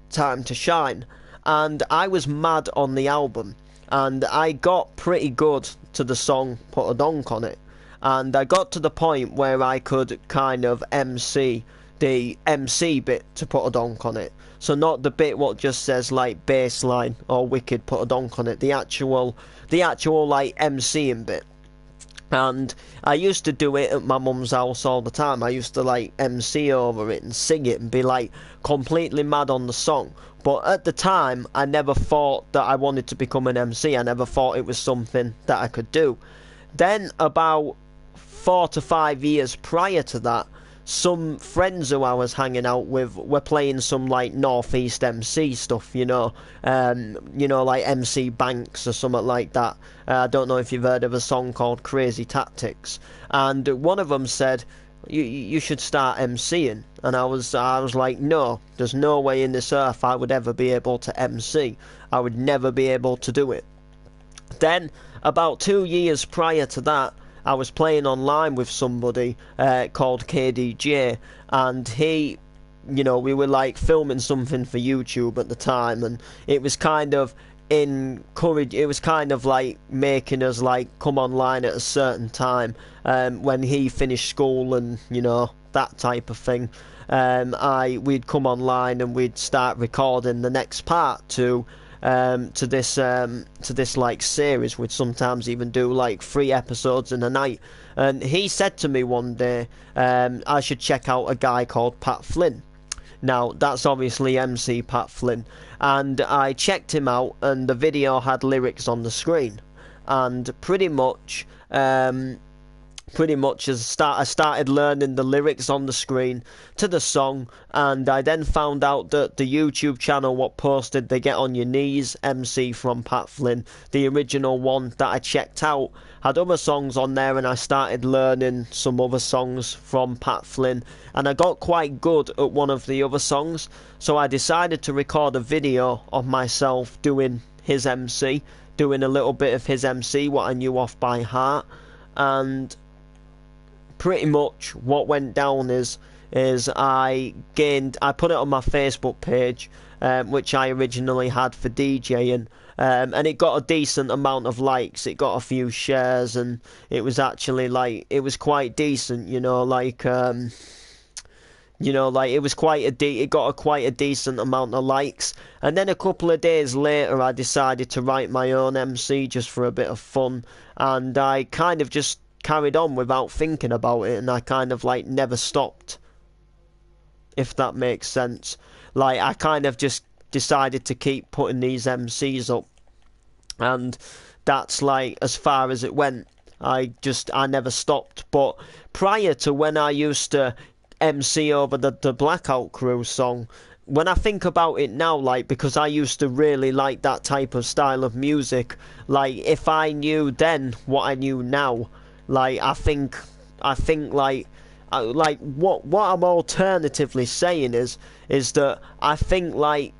Time to Shine. And I was mad on the album. And I got pretty good to the song Put a Donk on It. And I got to the point where I could kind of MC the MC bit to Put a Donk on It. So not the bit what just says like bassline or wicked put a donk on it. The actual like MCing bit. And I used to do it at my mum's house all the time. I used to like MC over it and sing it and be like completely mad on the song. But at the time, I never thought that I wanted to become an MC. I never thought it was something that I could do. Then about 4 to 5 years prior to that, some friends who I was hanging out with were playing some like Northeast MC stuff, you know, like MC Banks or something like that. I don't know if you've heard of a song called Crazy Tactics. And one of them said, you should start MCing. And I was like, no, there's no way in this earth I would ever be able to MC. I would never be able to do it. Then, about 2 years prior to that, I was playing online with somebody called KDJ, and he, you know, we were like filming something for YouTube at the time, and it was kind of it was kind of like making us like come online at a certain time when he finished school, and you know, that type of thing. We'd come online and we'd start recording the next part to this like series. We'd sometimes even do like 3 episodes in a night. And he said to me one day, I should check out a guy called Pat Flynn. Now that's obviously MC Pat Flynn, and I checked him out, and the video had lyrics on the screen, and pretty much as I started learning the lyrics on the screen to the song, and I then found out that the YouTube channel what posted They Get On Your Knees MC from Pat Flynn, the original one that I checked out, had other songs on there, and I started learning some other songs from Pat Flynn, and I got quite good at one of the other songs, so I decided to record a video of myself doing his MC, doing a little bit of his MC, what I knew off by heart. And pretty much what went down is I put it on my Facebook page, which I originally had for DJing, and it got a decent amount of likes. It got a few shares, and it was actually like, it was quite decent, it was it got quite a decent amount of likes. And then a couple of days later, I decided to write my own MC just for a bit of fun, and I kind of just carried on without thinking about it, and I kind of like never stopped, if that makes sense. Like, I kind of just decided to keep putting these MCs up, and that's like as far as it went. I never stopped. But prior to when I used to MC over the Blackout Crew song, when I think about it now, like, because I used to really like that type of style of music, like, if I knew then what I knew now, like, I think like what I'm alternatively saying is that I think like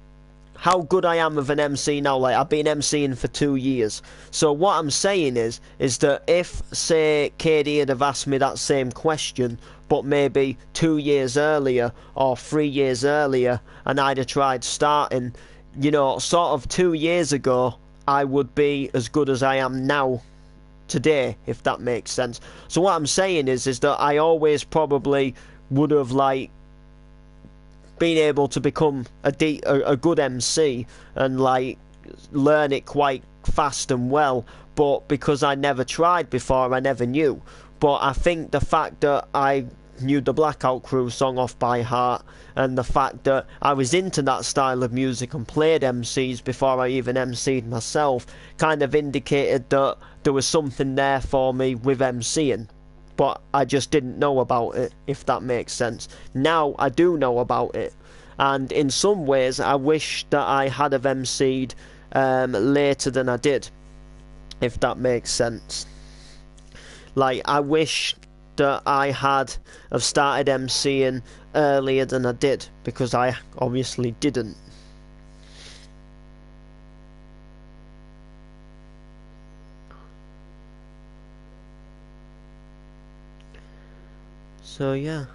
how good I am of an MC now. Like, I've been MCing for 2 years, so what I'm saying is that if, say, KD had have asked me that same question, but maybe 2 years earlier or 3 years earlier, and I'd have tried starting, sort of 2 years ago, I would be as good as I am now today, if that makes sense. So what I'm saying is that I always probably would have like been able to become a good MC and like learn it quite fast and well, but because I never tried before, I never knew. But I think the fact that I knew the Blackout Crew song off by heart, and the fact that I was into that style of music and played MCs before I even MC'd myself kind of indicated that there was something there for me with MCing. But I just didn't know about it, if that makes sense. Now I do know about it, and in some ways I wish that I had have MC'd later than I did, if that makes sense. Like, I wish that I had have started MCing earlier than I did, because I obviously didn't. So yeah.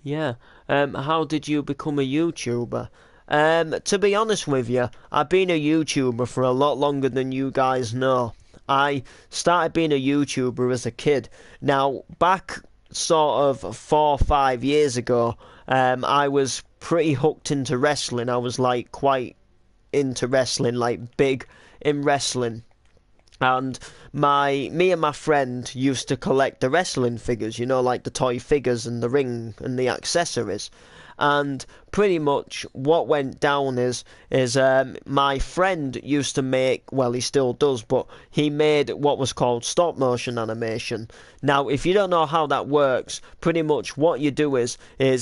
Yeah. How did you become a YouTuber? To be honest with you, I've been a YouTuber for a lot longer than you guys know. I started being a YouTuber as a kid. Now, back sort of 4 or 5 years ago, I was pretty hooked into wrestling. I was like quite into wrestling, like big in wrestling. And me and my friend used to collect the wrestling figures, you know, like the toy figures and the ring and the accessories. And pretty much what went down is my friend used to make, well, he still does, but he made what was called stop motion animation. Now, if you don't know how that works, pretty much what you do is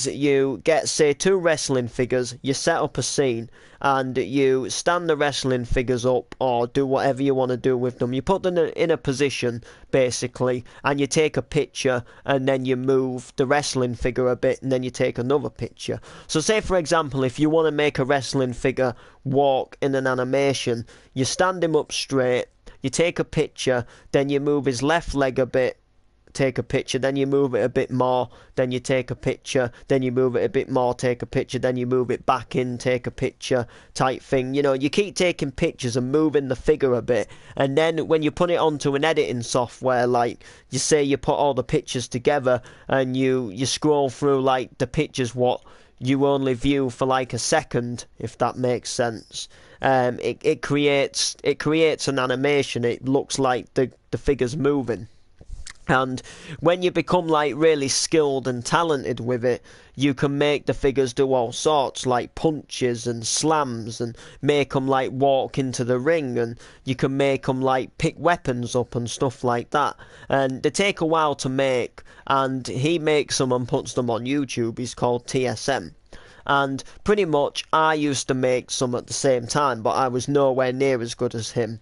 you get, say, 2 wrestling figures, you set up a scene, and you stand the wrestling figures up or do whatever you want to do with them. You put them in a position, basically, and you take a picture, and then you move the wrestling figure a bit, and then you take another picture. So say, for example, if you want to make a wrestling figure walk in an animation, you stand him up straight, you take a picture, then you move his left leg a bit, take a picture, then you move it a bit more, then you take a picture, then you move it a bit more, take a picture, then you move it back in, take a picture type thing. You know, you keep taking pictures and moving the figure a bit, and then when you put it onto an editing software, like you say you put all the pictures together and you scroll through like the pictures what you only view for like a second, if that makes sense. It creates an animation. It looks like the figure's moving. And when you become like really skilled and talented with it, you can make the figures do all sorts, like punches and slams, and make them like walk into the ring, and you can make them like pick weapons up and stuff like that. And they take a while to make, and he makes them and puts them on YouTube. He's called TSM. And pretty much I used to make some at the same time, but I was nowhere near as good as him.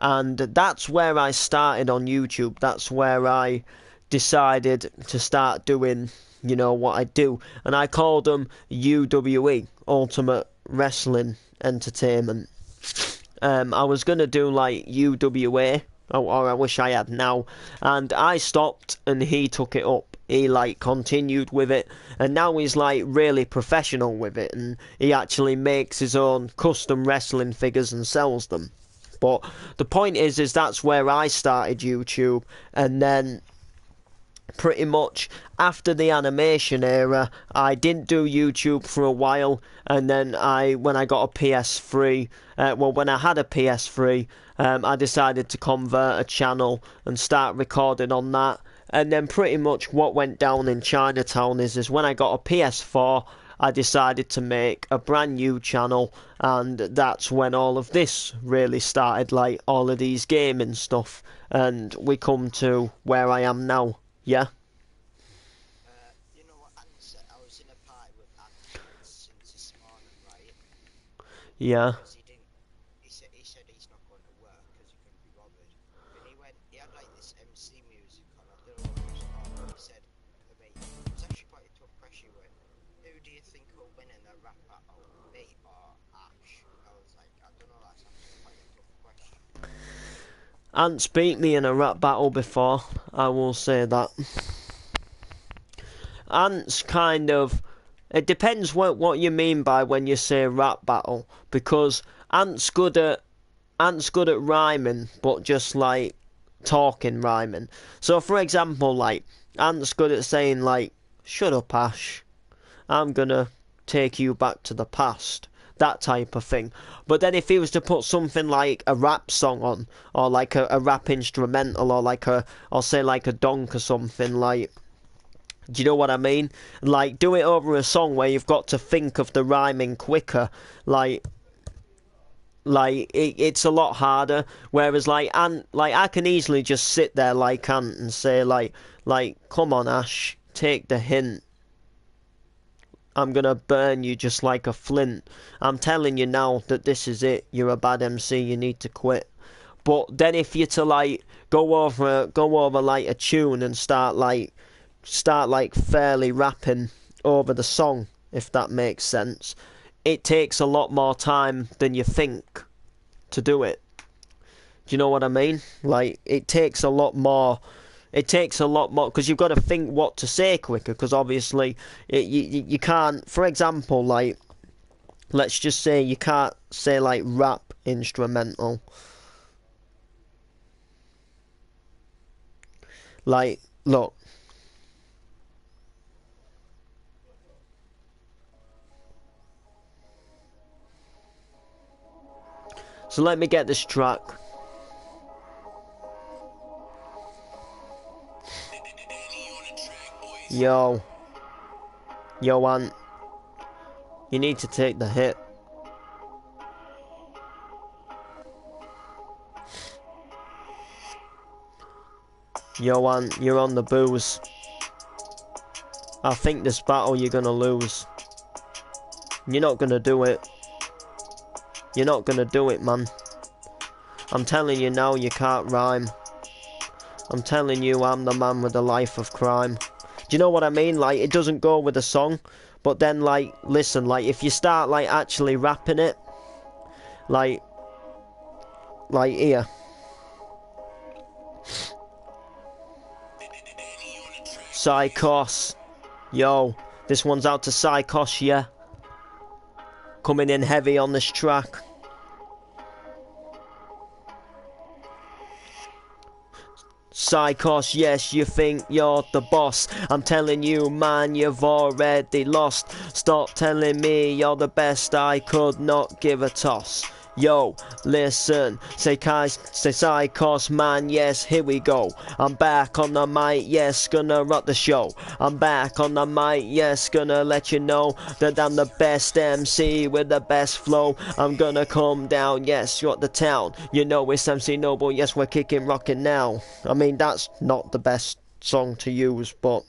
And that's where I started on YouTube. That's where I decided to start doing, you know, what I do. And I called them UWE, Ultimate Wrestling Entertainment. I was going to do like UWA, or I wish I had now. And I stopped and he took it up. He like continued with it, and now he's like really professional with it, and he actually makes his own custom wrestling figures and sells them. But the point is that's where I started YouTube, and then pretty much after the animation era, I didn't do YouTube for a while, and then when I got a PS3, when I had a PS3, I decided to convert a channel and start recording on that. And then pretty much what went down in Chinatown is when I got a PS4, I decided to make a brand new channel, and that's when all of this really started, like all of these gaming stuff, and we come to where I am now. Yeah. You know what, Ant, I was in a party with Ant since this morning, right? Yeah. Because he said he's not going to work because he couldn't be bothered. And he had like this MC music on, I don't know what it was called. He said to me, it was actually quite a tough question. He went, who do you think will win in a rap battle, me or Ash? I was like, I don't know, that's actually quite a tough question. Ant's beat me in a rap battle before, I will say that. Ant's kind of... It depends what you mean by when you say rap battle, because Ant's good at rhyming, but just like talking rhyming. So for example, like Ant's good at saying like, "Shut up, Ash. I'm gonna take you back to the past." that type of thing. But then if he was to put something like a rap song on, or like a rap instrumental, or like or say like a donk or something, like, do you know what I mean? Like, do it over a song where you've got to think of the rhyming quicker, like it's a lot harder. Whereas like I can easily just sit there like Ant and say like come on Ash, take the hint. I'm gonna burn you just like a flint. I'm telling you now that this is it. You're a bad MC. You need to quit. But then if you're to like go over like a tune and start like fairly rapping over the song, if that makes sense, it takes a lot more time than you think to do it. Do you know what I mean? Like, it takes a lot more because you've got to think what to say quicker, because obviously you can't, for example, like, let's just say you can't say like rap instrumental. Like, look. So let me get this track. Yo, Ant, you need to take the hit. Yo, Ant, you're on the booze. I think this battle you're gonna lose. You're not gonna do it. You're not gonna do it, man. I'm telling you now, you can't rhyme. I'm telling you, I'm the man with the life of crime. Do you know what I mean? Like, it doesn't go with a song, but then, like, listen, like, if you start, like, actually rapping it, like here. Psychos. Yo, this one's out to Psychos, yeah. Coming in heavy on this track. Psychos, yes, you think you're the boss. I'm telling you, man, you've already lost. Stop telling me you're the best, I could not give a toss. Yo, listen, say Psychos, man, yes, here we go. I'm back on the mic, yes, gonna rock the show. I'm back on the mic, yes, gonna let you know that I'm the best MC with the best flow. I'm gonna come down, yes, you're at the town. You know it's MC Noble, yes, we're kicking rocking now. I mean, that's not the best song to use, but...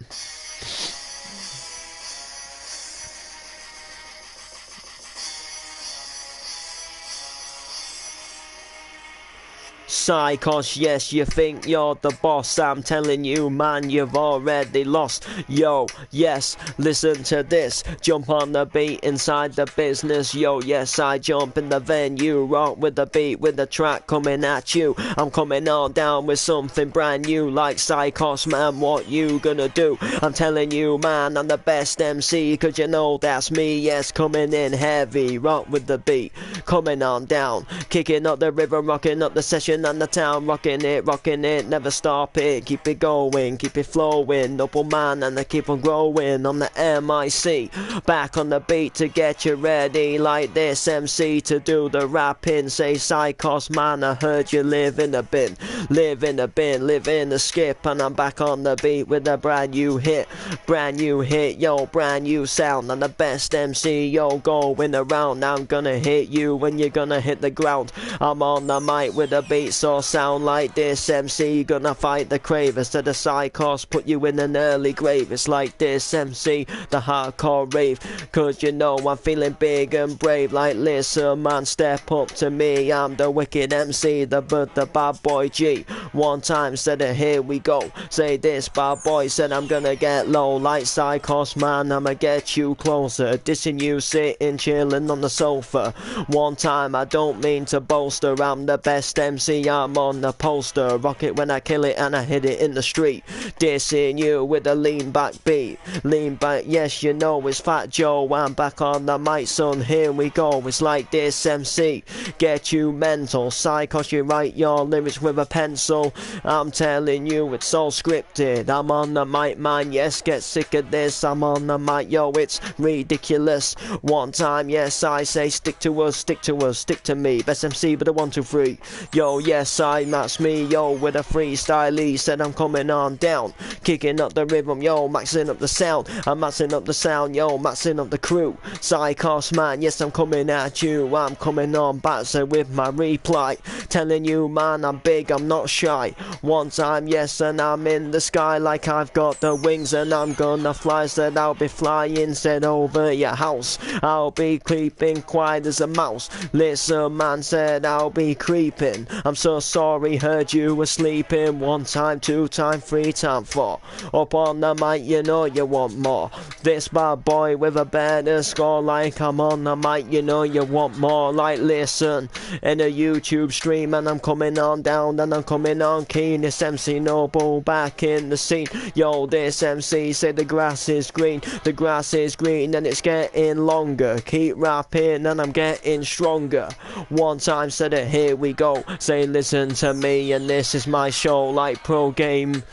Psychos, yes, you think you're the boss. I'm telling you, man, you've already lost. Yo, yes, listen to this. Jump on the beat inside the business. Yo, yes, I jump in the venue. Rock with the beat, with the track coming at you. I'm coming on down with something brand new. Like Psychos, man, what you gonna do? I'm telling you, man, I'm the best MC. Cause you know that's me, yes, coming in heavy. Rock with the beat, coming on down. Kicking up the rhythm, rocking up the session and the town, rocking it, never stop it, keep it going, keep it flowing, noble man, and I keep on growing on the MIC, back on the beat to get you ready, like this MC to do the rapping, say Psychos, man, I heard you live in a bin, live in the skip, and I'm back on the beat with a brand new hit, yo, brand new sound, I'm the best MC, yo, going around, I'm gonna hit you when you're gonna hit the ground, I'm on the mic with a beat, so sound like this MC, gonna fight the cravers to the Psychos, put you in an early grave, it's like this MC, the hardcore rave, cause you know I'm feeling big and brave, like listen man, step up to me, I'm the wicked MC, the bad boy G, one time said it, here we go, say this bad boy, said I'm gonna get low, like Psychos man, I'ma get you closer, dissing you sitting chilling on the sofa, one time I don't mean to bolster, I'm the best MC, I'm on the poster. Rock it when I kill it and I hit it in the street. Dissing you with a lean back beat. Lean back, yes, you know it's Fat Joe. I'm back on the mic, son. Here we go. It's like this MC. Get you mental. Psychos, you write your lyrics with a pencil. I'm telling you, it's all scripted. I'm on the mic, man. Yes, get sick of this. I'm on the mic, yo. It's ridiculous. One time, yes, I say stick to us, stick to us, stick to me. Best MC, but a 1, 2, 3. Yo, yes, that's me, yo, with a freestyle. He said I'm coming on down, kicking up the rhythm, yo, maxing up the sound. I'm maxing up the sound, yo, maxing up the crew. Psychos, man, yes, I'm coming at you. I'm coming on back, so with my reply, telling you, man, I'm big, I'm not shy. One time, yes, and I'm in the sky like I've got the wings, and I'm gonna fly. Said I'll be flying, said over your house. I'll be creeping quiet as a mouse. Listen, man, said I'll be creeping. I'm so sorry, heard you were sleeping. 1 time, 2 time, 3 time, 4. Up on the mic, you know you want more. This bad boy with a better score, like I'm on the mic, you know you want more. Like listen, in a YouTube stream, and I'm coming on down, and I'm coming on keen. This MC Noble back in the scene. Yo, this MC say the grass is green. The grass is green and it's getting longer. Keep rapping and I'm getting stronger. 1 time said it, here we go. Say listen to me and this is my show. Like pro gamers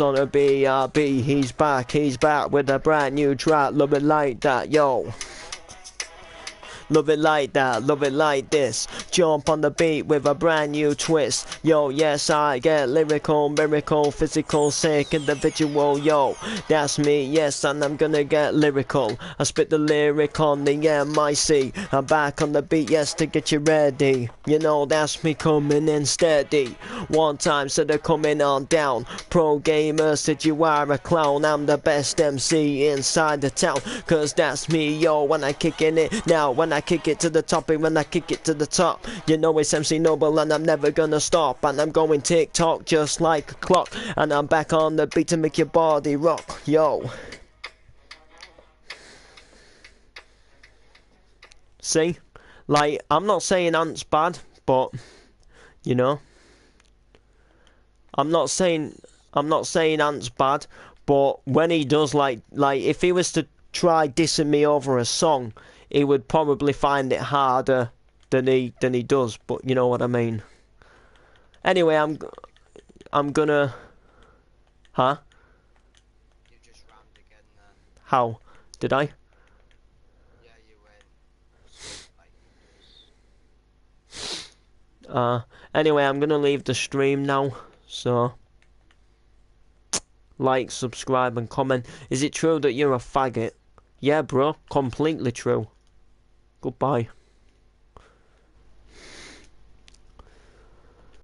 on a BRB. He's back with a brand new track. Love it like that, yo. Love it like that, love it like this. Jump on the beat with a brand new twist. Yo, yes, I get lyrical, miracle, physical, sick, individual, yo. That's me, yes, and I'm gonna get lyrical. I spit the lyric on the MIC. I'm back on the beat, yes, to get you ready. You know, that's me coming in steady. 1 time, so they're coming on down. Pro gamer said you are a clown. I'm the best MC inside the town. Cause that's me, yo, when I kick in it. Now, when I kick it to the top, and when I kick it to the top, you know it's MC Noble and I'm never gonna stop. And I'm going tick-tock just like a clock. And I'm back on the beat to make your body rock, yo. See? Like, I'm not saying Ant's bad, but, you know. I'm not saying Ant's bad, but when he does, like if he was to try dissing me over a song, he would probably find it harder than he does, but you know what I mean. Anyway, I'm gonna... Huh? You just rammed again there. How? Did I? Yeah, you went. Anyway, I'm gonna leave the stream now, so... Like, subscribe and comment. Is it true that you're a faggot? Yeah, bro, completely true. Goodbye.